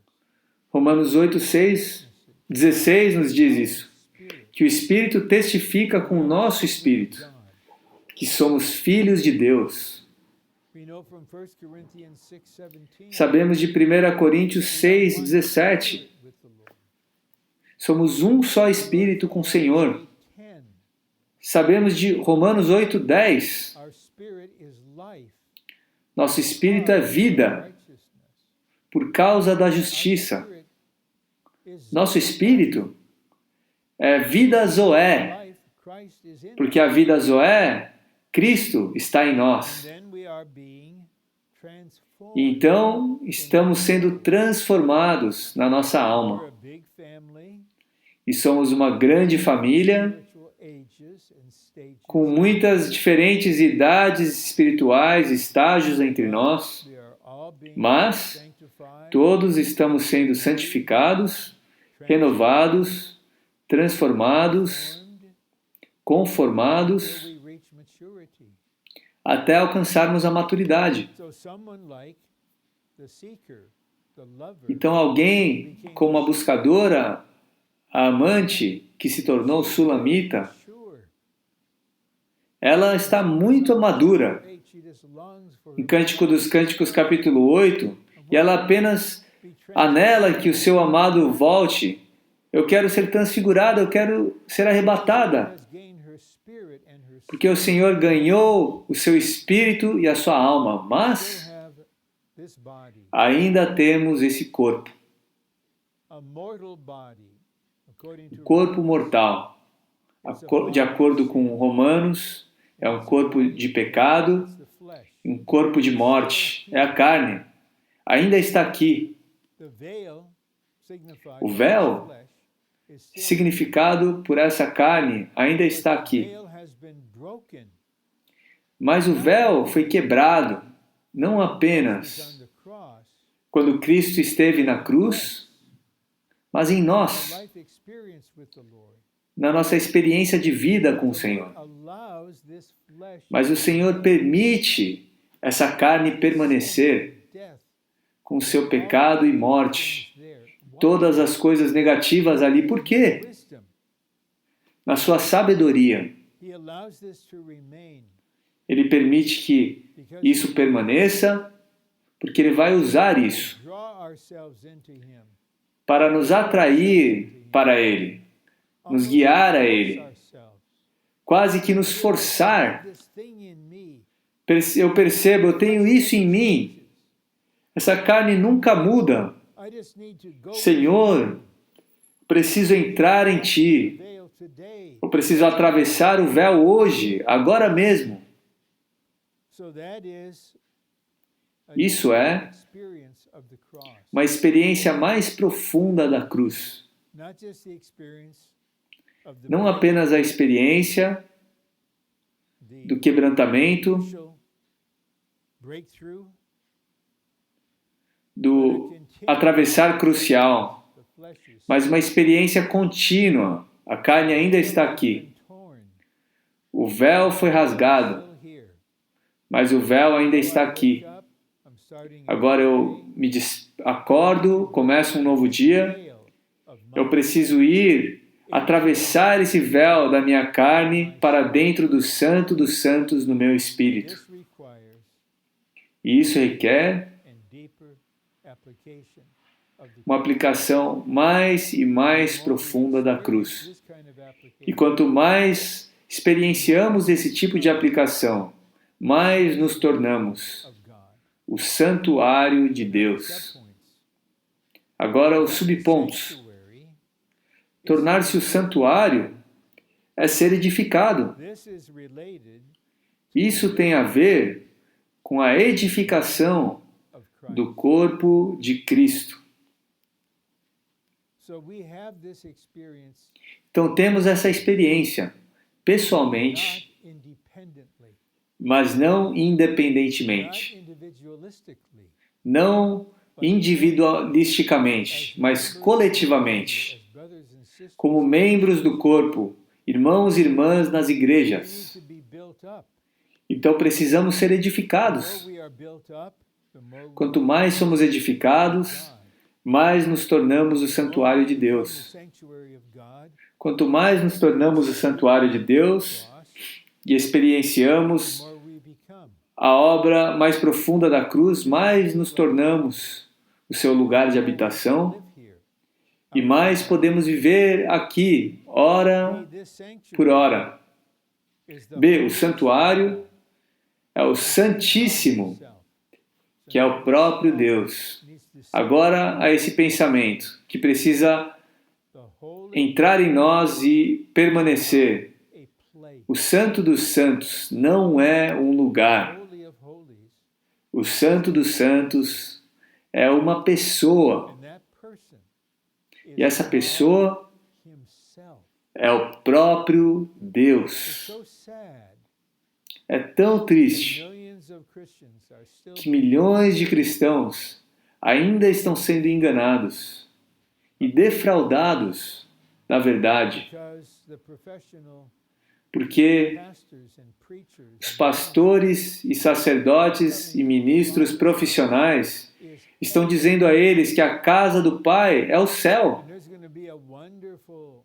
Romanos 8, 6, 16 nos diz isso, Spirit, que o Espírito testifica com o nosso Espírito, God. que somos filhos de Deus. We know from 1 Corinthians 6:17. Sabemos de 1 Coríntios 6, 17, with the Lord. somos um só Espírito com o Senhor. 10. Sabemos de Romanos 8, 10, Our spirit is life. nosso Espírito é vida Righteousness. por causa da Our justiça. spirit is Nosso Espírito é vida Zoé, life. Christ is in porque a vida Zoé, Cristo, está em us. nós. Then we are being transformed. E então estamos sendo transformados na nossa We're alma. a big family, E somos uma grande família spiritual ages and stages. com muitas diferentes idades espirituais, estágios entre nós, We are all being mas sanctified, todos estamos sendo santificados, renovados, transformados, conformados until we reach maturity. até alcançarmos a maturidade. So someone like the seeker, the lover, Então alguém como a buscadora, a amante que se tornou sulamita, sure. ela está muito madura. She just longs for Em Cântico dos Cânticos, capítulo 8, e ela apenas anela que o seu amado volte. Eu quero ser transfigurada, eu quero ser arrebatada, has gained her spirit and her porque o Senhor ganhou o seu espírito e a sua alma, still mas have this body, ainda temos esse corpo, a mortal body, according to corpo mortal. De acordo com Romanos, é um corpo de pecado, the flesh. um corpo de morte, é a carne. Ainda está aqui. The veil signifies O véu, the flesh is still significado por essa carne, ainda está the aqui. veil has been broken. Mas o véu foi quebrado, não It's apenas on the cross. quando Cristo esteve na cruz, mas em The nós, life experience with the Lord na nossa experiência de vida com o Senhor. allows this flesh Mas o Senhor permite essa carne permanecer death. com seu pecado e morte, There. Why? todas as coisas negativas ali. Por quê? Wisdom. Na sua sabedoria, He allows this to remain Ele permite que because isso permaneça, porque Ele vai usar isso draw ourselves into Him. para nos atrair para Ele, nos guiar a Ele, Ourselves. quase que nos forçar. This thing in me Eu percebo, eu tenho isso em mim. Essa carne nunca muda. I just need to go Senhor, preciso entrar em Ti. veil today. Eu preciso atravessar o véu hoje, agora mesmo. So that is a Isso é experience of the cross. uma experiência mais profunda da cruz. Not just the experience of the Não apenas a experiência do quebrantamento, initial breakthrough, do atravessar crucial, the flesh is mas uma experiência contínua. A carne ainda está aqui. torn, O véu foi rasgado, still here. mas o véu ainda está aqui. Wake up, I'm starting Agora eu acordo, começo um novo dia. veil of my Eu preciso ir atravessar esse véu da minha carne para dentro do Santo dos Santos no meu espírito. This requires E isso requer and deeper application of the uma aplicação mais e mais profunda da cruz. this kind of E application quanto mais experienciamos esse tipo de aplicação, mais nos tornamos of God. o santuário de Deus. Subpoints. Agora, os subpontos. Sanctuary, Tornar-se o santuário é ser edificado. this is related Isso tem a ver com a edificação of Christ. do corpo de Cristo. So we have this experience Então temos essa experiência pessoalmente, not independently, mas não not independentemente, individualistically, não individualisticamente, mas coletivamente, as brothers and sisters. como membros do corpo, irmãos e irmãs nas We need igrejas. to be built up. Então precisamos ser The edificados. more we are built up, the more we Quanto mais somos edificados, mais nos tornamos o santuário de become the Deus. sanctuary of God, Quanto mais nos tornamos o santuário de Deus cross, e the experienciamos more we become. a obra mais profunda da cruz, mais nos tornamos o seu lugar de habitação Live here. e mais podemos viver aqui, hora B, this sanctuary por hora. is the B, o santuário é o Santíssimo, itself. que é o próprio Deus. Needs to see Agora há esse pensamento que precisa the holy entrar em nós e permanecer. a place. O Santo dos Santos não é um lugar. Holy of holies, O Santo dos Santos é uma pessoa. and that person E essa pessoa himself. é o próprio It's Deus. so sad. É tão triste Millions of Christians are still que milhões de cristãos ainda estão sendo enganados e defraudados da verdade, because the professional porque pastors and preachers os pastores e sacerdotes e ministros profissionais is estão dizendo a eles que a casa do Pai é o céu and there's going to be a wonderful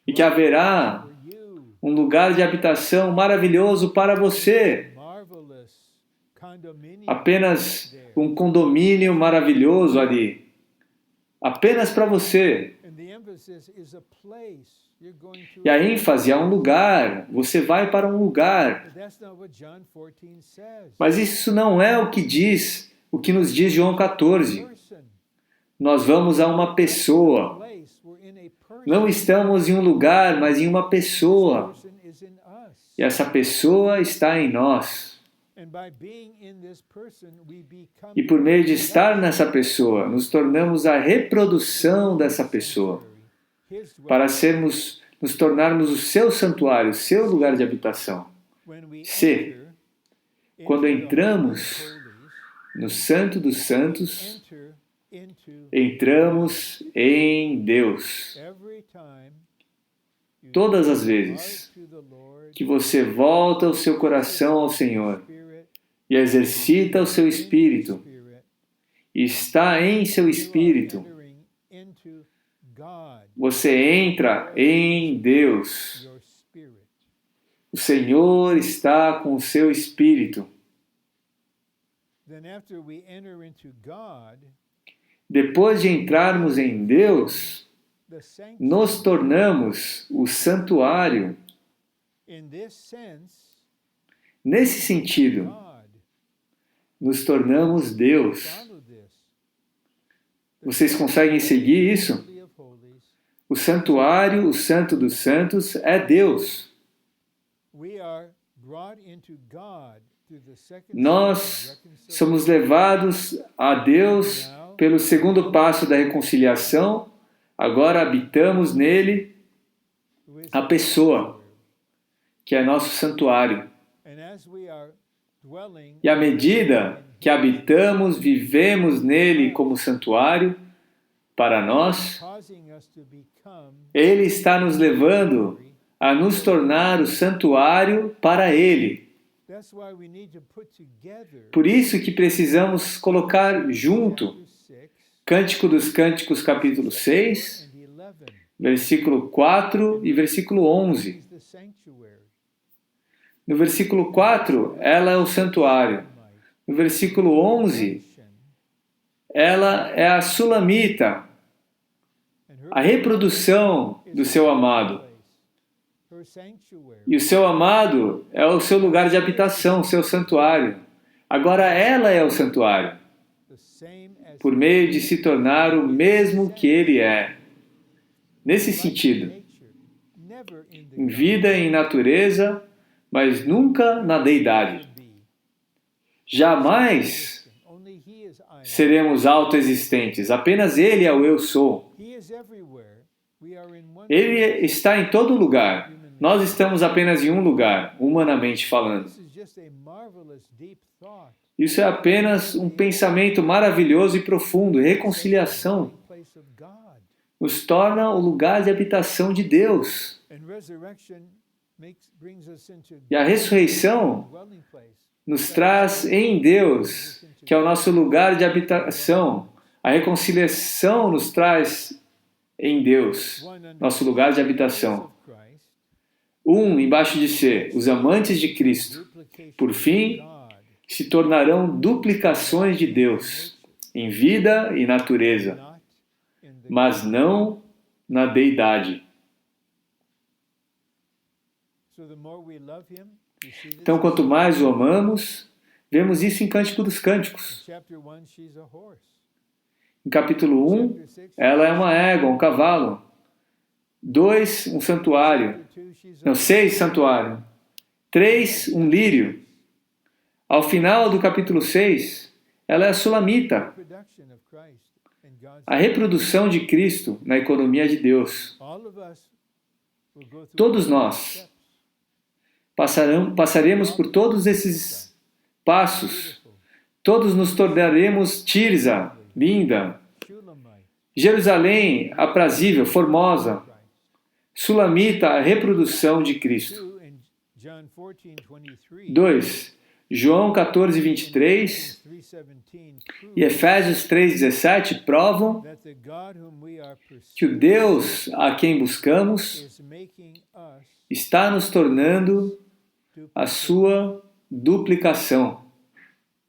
e que haverá for you, um lugar de habitação maravilhoso para você, marvelous condominium apenas there. um condomínio maravilhoso ali, apenas para você. And the emphasis is a place you're going to. E a ênfase é um lugar, você vai para um lugar. But that's not what John 14 says. Mas isso não é o que nos diz João 14. Person, Nós vamos a uma pessoa. place, we're in a person. Não estamos em um lugar, mas em uma pessoa. Person is in us. E essa pessoa está em nós. And by being in this person, we become E por meio de estar nessa pessoa, nos tornamos a reprodução dessa pessoa, His para nos tornarmos o seu santuário, o seu lugar de habitação. when we C. enter Quando into the entramos Holy of Holies, no Santo dos Santos, enter into entramos em Deus. every time you Todas as give vezes heart to the Lord, que você volta o seu coração ao Senhor Spirit, e exercita o seu espírito, Spirit, e está em seu you are espírito, entering into God, você entra em Deus. your Spirit. O Senhor está com o seu espírito. Then after we enter into God, Depois de entrarmos em Deus, the sanctuary, nos tornamos o santuário. in this sense, Nesse sentido, God. nos tornamos Deus. Follow this. Vocês conseguem seguir isso? Holy of Holies O O santuário, o Santo dos Santos, é Deus. We are brought into God through the second Nós step of reconciliation. somos levados a Deus pelo segundo passo da reconciliação. Agora habitamos nele Who is a pessoa, que é nosso santuário. And as we are dwelling E à medida que habitamos, vivemos nele como santuário para nós, causing us to become ele está nos levando a nos tornar o santuário para ele. That's why we need to put together Por isso que precisamos colocar junto chapter 6 Cântico dos Cânticos, capítulo 6, and 11. versículo 4 e versículo 11. Is the sanctuary. No versículo 4, ela é o santuário. No versículo 11, ela é a sulamita, a reprodução do seu amado. Her sanctuary. E o seu amado é o seu lugar de habitação, o seu santuário. Agora ela é o santuário, The same as por meio de se tornar o mesmo que ele é. Nesse sentido, nature, never in the em vida e em natureza, mas nunca na deidade. be. Jamais Only he is I am. seremos autoexistentes, apenas ele é o eu sou. He is everywhere. We are in one Ele está em todo lugar. Nós estamos apenas em um lugar, humanamente falando. This is just a marvelous deep thought. Isso é apenas um pensamento maravilhoso e profundo. Reconciliação Place of God. nos torna o lugar de habitação de Deus. And resurrection brings us into E a ressurreição dwelling place. nos traz em Deus, que é o nosso lugar de habitação. A reconciliação nos traz em Deus, One under nosso lugar de the habitação. of Christ, Embaixo de si, os amantes de Cristo, duplication por fim, of God. se tornarão duplicações de Deus, em vida e natureza, Not in the mas não na deidade. So the more we love him, we see this. Então, quanto mais o amamos, vemos isso em Cântico dos Cânticos. Chapter 1, she's a horse. Em capítulo 1, ela é uma égua, um cavalo. 2, um santuário. Chapter 2, she's a Não, 6, santuário. 3, um lírio. Ao final do capítulo 6, ela é a sulamita, production of Christ and God's. a reprodução de Cristo na economia de Deus. All of us will go through Todos these nós steps. passaremos por todos esses passos. Todos nos tornaremos Tirza, linda, Shulamite, Jerusalém, aprazível, formosa, Christ. Sulamita, a reprodução de Cristo. 2, in John 14:23. 2. João 14, 23 3:17 e Efésios 3,17 provam that the God whom we are que o pursuing Deus a quem buscamos is making us está nos tornando a sua duplicação.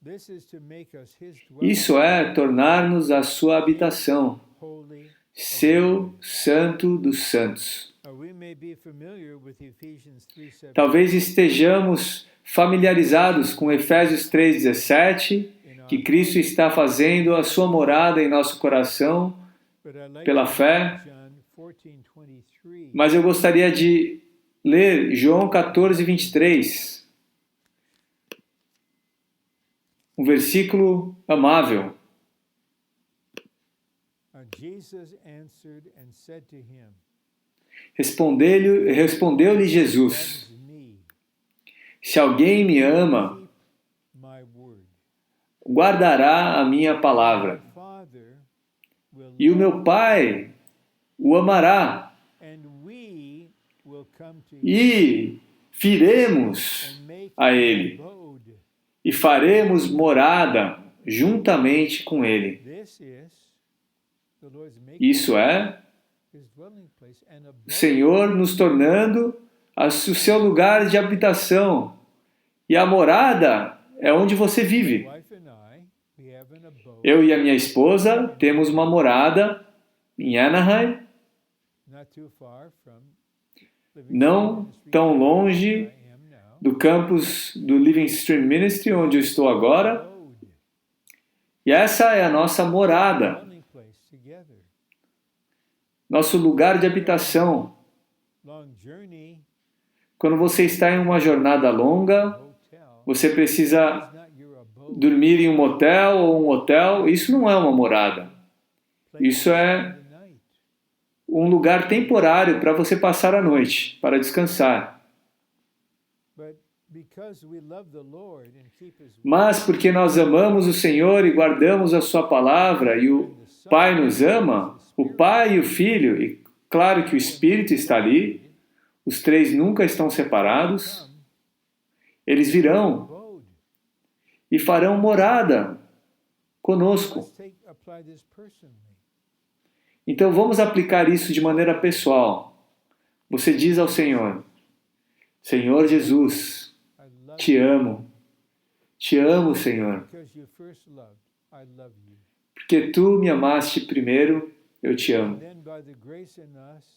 This is to make us his dwelling, Isso é tornar-nos a sua habitação, holy. seu santo dos santos. We may be familiar with Ephesians 3:17. Talvez estejamos familiarizados com Efésios 3,17, que Cristo está fazendo a sua morada em nosso coração But I like pela to fé, read John 14:23. mas eu gostaria de ler João 14, 23. Um versículo amável. Jesus answered and said to him, Respondeu-lhe Jesus: "That is me, Se alguém me ama, keep my word. guardará a minha palavra, My Father will e o meu Pai o amará, and we will come to him e viremos and make a ele, abode." e faremos morada juntamente com ele. This is the Lord's making Isso é his dwelling place and o abode. Senhor nos tornando o seu lugar de habitação. E a morada é onde você vive. My wife and I, we have an abode Eu e a minha esposa temos uma morada em Anaheim, not too far from não Ministry tão where longe I am now. do campus do Living Stream Ministry, onde eu estou agora. Abode, E essa é a nossa morada. dwelling place together. nosso lugar de habitação. long journey, Quando você está em uma jornada longa, hotel, você precisa is not your abode. dormir em um motel ou um hotel. Isso não é uma morada. Place Isso to é spend the night. um lugar temporário para você passar a noite, para descansar. But because we love the Lord and keep His word, Mas porque nós amamos o Senhor e guardamos a sua palavra e o Pai nos ama, o Pai e o Filho, e claro que o Espírito está ali, os três nunca estão separados, eles virão abode. e farão morada conosco. Let's apply this personally. Então vamos aplicar isso de maneira pessoal. Você diz ao Senhor: Senhor Jesus, I love te amo. Te amo, Senhor. because you first loved. I love you. Porque tu me amaste primeiro, eu te amo. And then by the grace in us,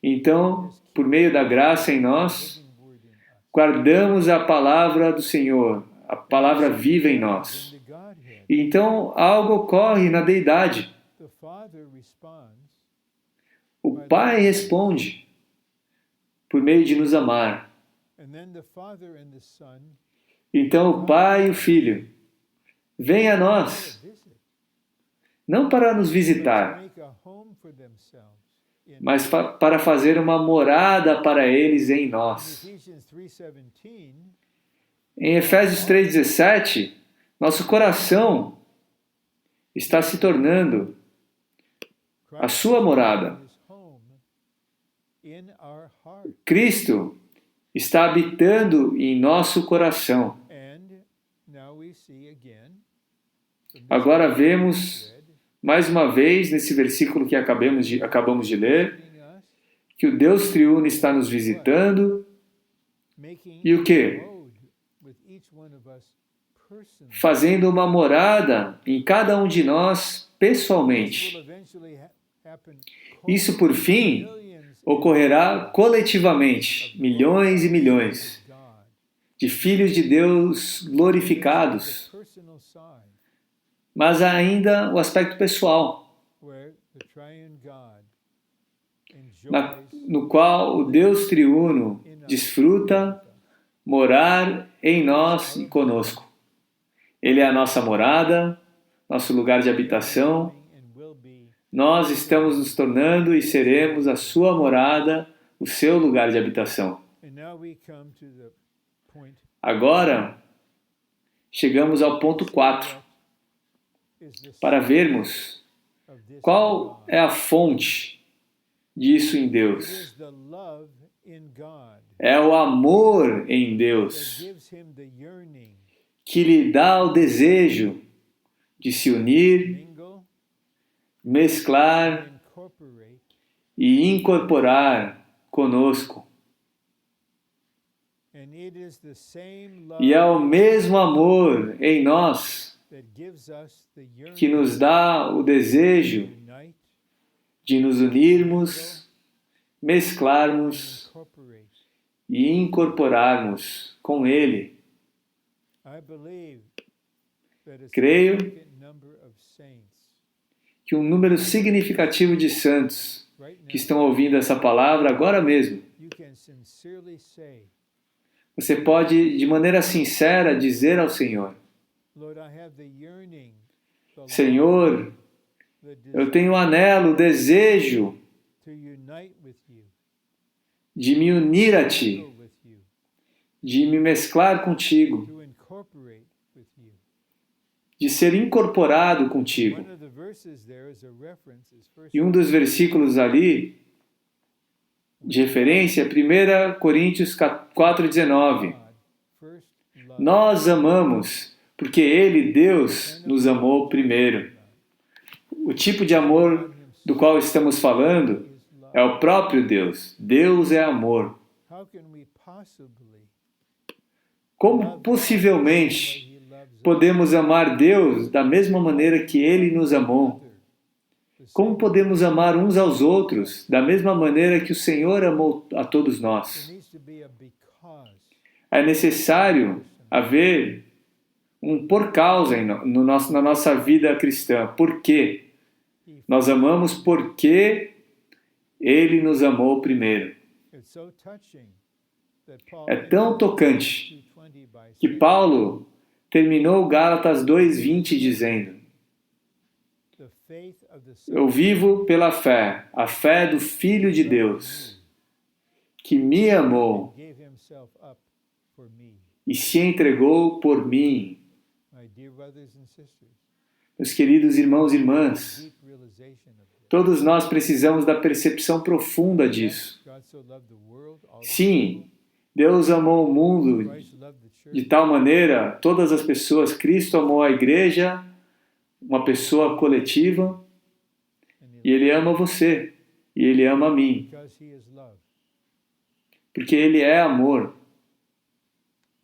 Então, por meio da graça em nós, living word in us, guardamos a palavra do Senhor, a palavra viva em nós. in the Godhead, E então algo ocorre na deidade. the Father responds O Pai responde por meio de nos amar. and then the Father and the Son Então o Pai e o Filho vêm a nós, visit, não para nos but to visitar, make a home for themselves. In mas para fazer uma morada para eles em nós. Ephesians 3:17, Em Efésios 3,17, nosso coração está se tornando a sua morada. His home in our heart. Cristo está habitando em nosso coração. And now we see again. from this Agora vemos, read, mais uma vez, nesse versículo que acabamos de ler, visiting us, que o Deus triuno está nos visitando. making E o quê? a abode with each one of us personally. Fazendo uma morada em cada um de nós This pessoalmente. will eventually happen Isso, por fim, millions ocorrerá coletivamente, milhões e milhões of God. de filhos de Deus glorificados, The personal side, mas ainda o aspecto pessoal, where the triune God na- enjoys no qual o Deus triuno desfruta morar em nós e conosco. Ele é a nossa morada, nosso lugar de habitação. and will be Nós estamos nos tornando e seremos a sua morada, o seu lugar de habitação. and now we come to the point Agora, chegamos ao ponto 4, is the para vermos of this qual God. é a fonte disso em It Deus. is the love in God É o amor em that Deus gives him the yearning, que lhe dá o desejo de se unir, mingle, mesclar and incorporate e incorporar conosco. and it is the same love E é o mesmo amor em nós that gives us the yearning que nos dá o desejo to unite, de nos unirmos, mesclarmos incorporate. e incorporarmos com Ele. I believe that a Creio significant number of saints Que um número significativo de santos right now que estão ouvindo essa palavra agora mesmo, you can sincerely say, você pode de maneira sincera dizer ao Senhor: Lord, I have the yearning, the Senhor, longing, the eu tenho o anelo, o desejo to unite with you, de me unir a Ti, mingle with you, de me mesclar contigo, to incorporate with you. de ser incorporado contigo. One of the verses there is a reference is first E um dos versículos ali de referência é 1 Coríntios 4,19. God first loved Nós amamos porque Ele, Deus, nos amou primeiro. O tipo de amor do qual estamos falando his love. é o próprio Deus. Deus é amor. How can we possibly Como possivelmente he loves us? podemos amar Deus da mesma maneira que Ele nos amou? Como podemos amar uns aos outros da mesma maneira que o Senhor amou a todos nós? There needs to be a because. É necessário haver um por causa na nossa vida cristã. Por quê? Nós amamos porque Ele nos amou primeiro. It's so touching that Paul É tão tocante 2:20 by que saying, Paulo terminou Gálatas 2:20 dizendo: the faith of the Eu Son vivo pela fé, a fé do Filho de Deus, que me amou gave himself up for me. e se entregou por mim. My dear brothers and sisters, Meus queridos irmãos e irmãs, deep realization of this. todos nós precisamos da percepção profunda disso. God so loved the world, all the Sim, Deus amou o mundo people. Christ loved the church. de tal maneira, todas as pessoas, Cristo amou a igreja, uma pessoa coletiva, And e Ele ama você, e Ele ama a mim, because he is love. porque Ele é amor.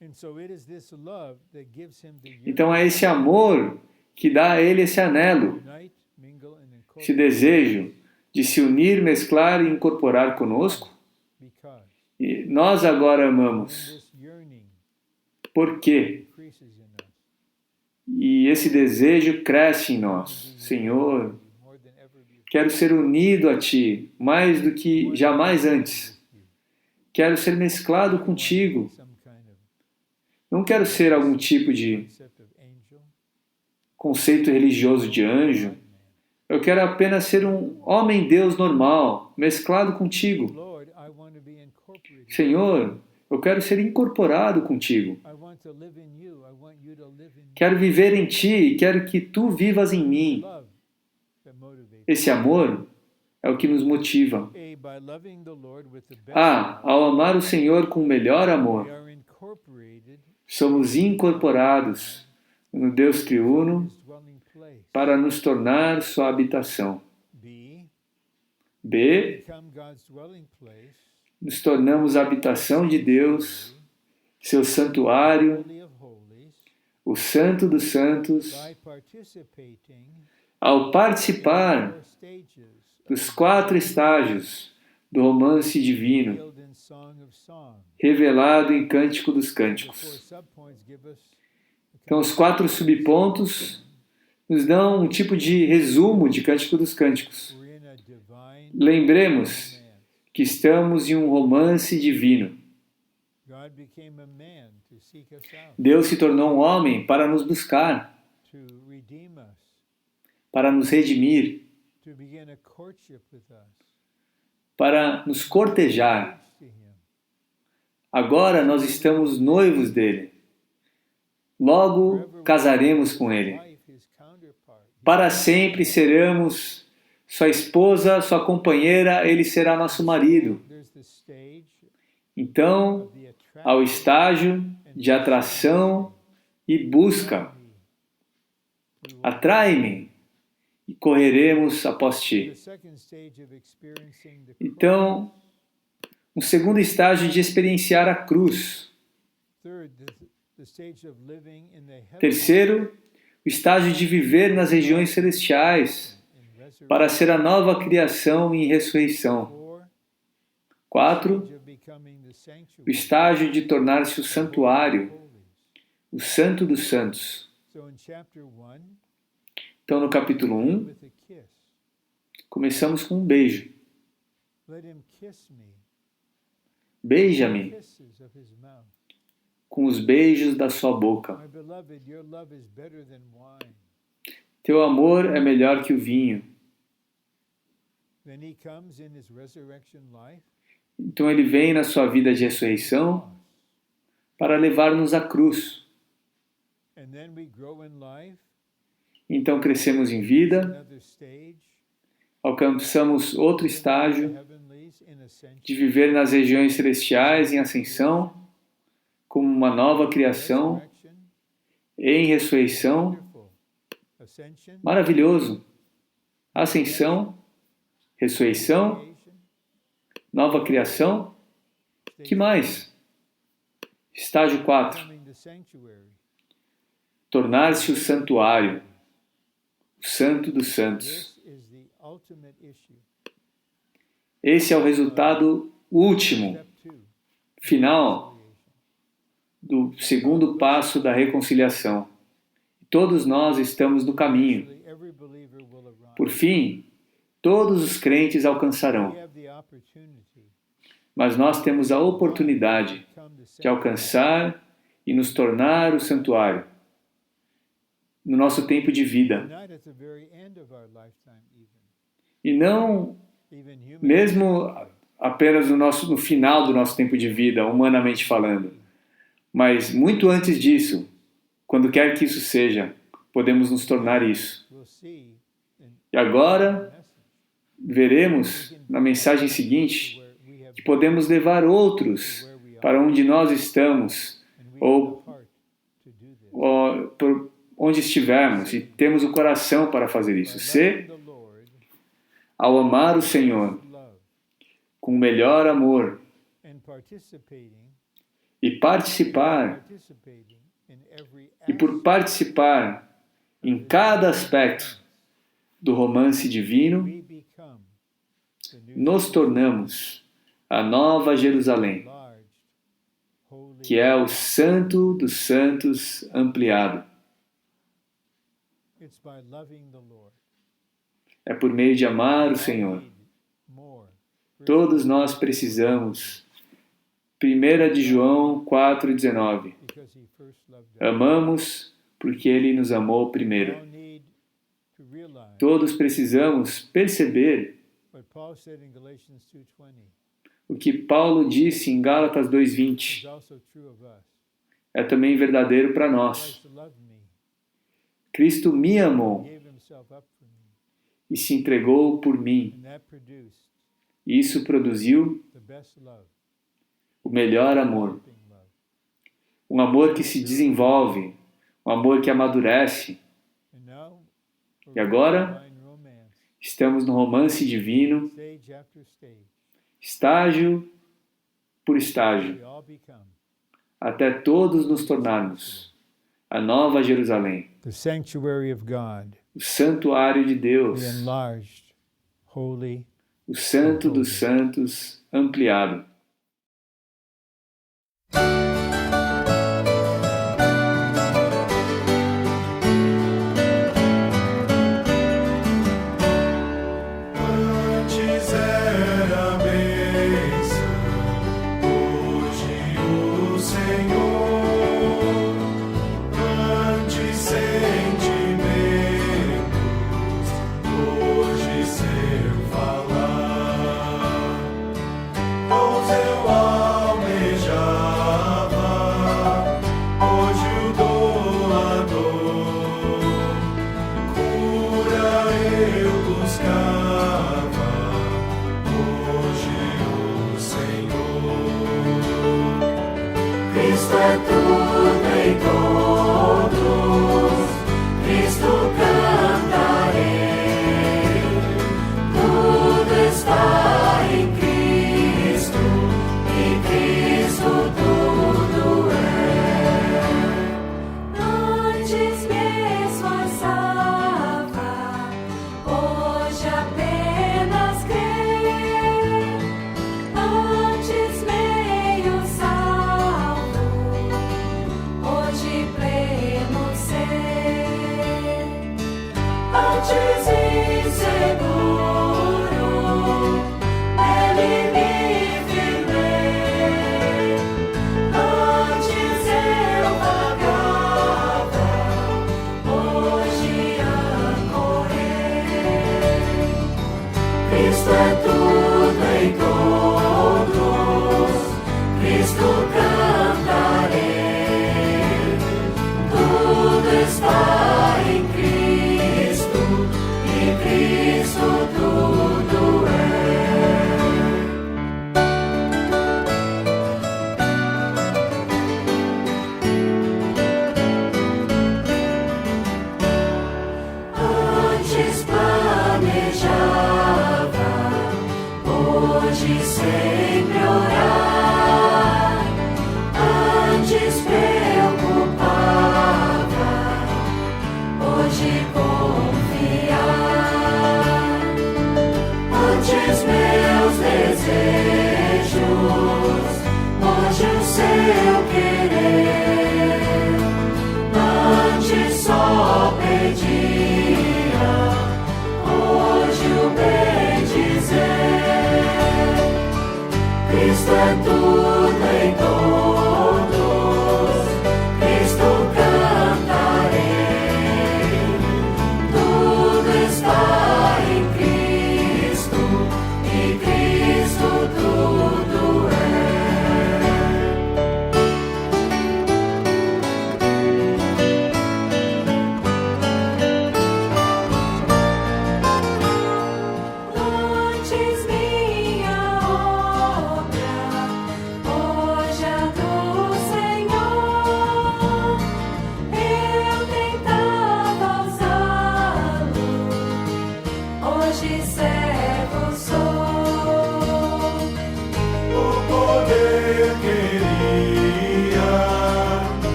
And so it is this love that gives him the Então é esse amor que dá a Ele esse anelo, unite, mingle, and esse incorporate desejo de se unir, mesclar e incorporar conosco. because E nós agora when amamos. this yearning Por quê? increases in us, E esse desejo cresce em nós. Senhor, more than ever before. quero ser unido a Ti, mais do que jamais antes. Quero ser mesclado contigo. Some kind of Não quero ser algum tipo de concept of angel. conceito religioso de anjo. Eu quero apenas ser um homem-deus normal, mesclado contigo. Lord, I want to be incorporated. Senhor, eu quero ser incorporado contigo. I want to live in you. I want you to live in me. Quero viver em Ti e quero que Tu vivas em mim. Love that motivates. Esse amor é o que nos motiva. By loving the Lord with the best Ao amar o Senhor com o melhor we amor, are incorporated somos incorporados no Deus triuno his dwelling place. para nos tornar sua habitação. B, B. become God's dwelling place, Nos tornamos a habitação de Deus, seu santuário, Holy of Holies, o Santo dos Santos, by participating ao participar 4 stages dos 4 estágios do romance divino, revealed in Song of Songs. revelado em Cântico dos The 4 Cânticos. subpoints give us Então, os 4 subpontos nos dão um tipo de resumo de Cântico dos Cânticos. we're in a divine Lembremos man. que estamos em um romance divino. God became a man to seek us out, Deus se tornou um homem para nos buscar, to redeem us, para nos redimir, to begin a courtship with us, para nos cortejar. to him. Agora nós estamos noivos dele. Logo Forever casaremos com his ele. wife, his counterpart. Para sempre seremos sua esposa, sua companheira, ele será nosso marido. There's the stage Então, of the attraction ao estágio de atração e busca. Atrai-me e correremos após ti. the second stage of experiencing the Então, um segundo estágio de experienciar a cruz. third the stage of living in the heaven Terceiro, o estágio de viver nas regiões celestiais, in resurrection. para ser a nova criação em ressurreição. 4 4, stage of becoming the o sanctuary estágio de tornar-se o santuário, holies. o Santo dos Santos. So in chapter 1 Então, no capítulo 1, with a kiss, começamos com um beijo. let him kiss me, Beija-me kisses of his mouth. com os beijos da sua boca. My beloved, your love is better than wine. Teu amor é melhor que o vinho. Then he comes in his resurrection life Então, ele vem na sua vida de ressurreição para levar-nos à cruz. and then we grow in life, Então, crescemos em vida, another stage, alcançamos outro estágio heavenlies in de ascension, viver nas regiões celestiais em ascensão, como uma nova criação, resurrection, em ressurreição. wonderful, ascension, Maravilhoso. Ascensão, ressurreição, creation, nova criação. Que mais? Estágio 4. becoming the sanctuary. Tornar-se o santuário, o Santo dos Santos. This is the ultimate issue. Esse é o resultado último, Step 2, final, do segundo passo da reconciliação. Todos nós estamos no caminho. every believer will arrive. Por fim, todos os crentes alcançarão. We have the opportunity mas nós temos a oportunidade to come to de sanctuary. alcançar e nos tornar o santuário no nosso tempo de vida. Not at the very end of our lifetime even. E não Even human mesmo apenas no final do nosso tempo de vida, humanamente falando, mas muito antes disso, quando quer que isso seja, podemos nos tornar isso. we'll see in E agora message veremos na mensagem seguinte where we have que podemos levar outros para onde nós estamos and we ou, have the heart to do this. ou por onde estivermos e temos o coração para fazer isso. By Se, loving the Lord ao amar o Senhor with love com o melhor amor and participating e participar, in every e por participar em cada aspecto do romance divino, we become the new nos tornamos a Nova Jerusalém, enlarged, holy, que é o Santo dos Santos ampliado. it's by loving the Lord. É por meio de amar o All Senhor. need more. Todos nós precisamos. 1 de João 4,19. Because he first loved us. Amamos porque Ele nos amou primeiro. All need to realize Todos precisamos perceber what Paul said in Galatians 2:20 o que Paulo disse em Gálatas is 2,20. also true of us. É também verdadeiro para nós. Christ loved me, Cristo me amou gave himself up for me, e se entregou por mim. and that produced Isso produziu the best love, o melhor amor. helping love. Um amor que se desenvolve, um amor que amadurece. And now, E agora? divine romance, Estamos no romance divino, stage after stage, estágio por estágio, we all become até todos nos tornarmos a Nova Jerusalém, the sanctuary of God, o santuário de the Deus, enlarged, holy, o Santo dos Santos ampliado. Antes era bênção, hoje o Senhor. Antes sentimentos, hoje seu falar.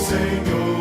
Senhor.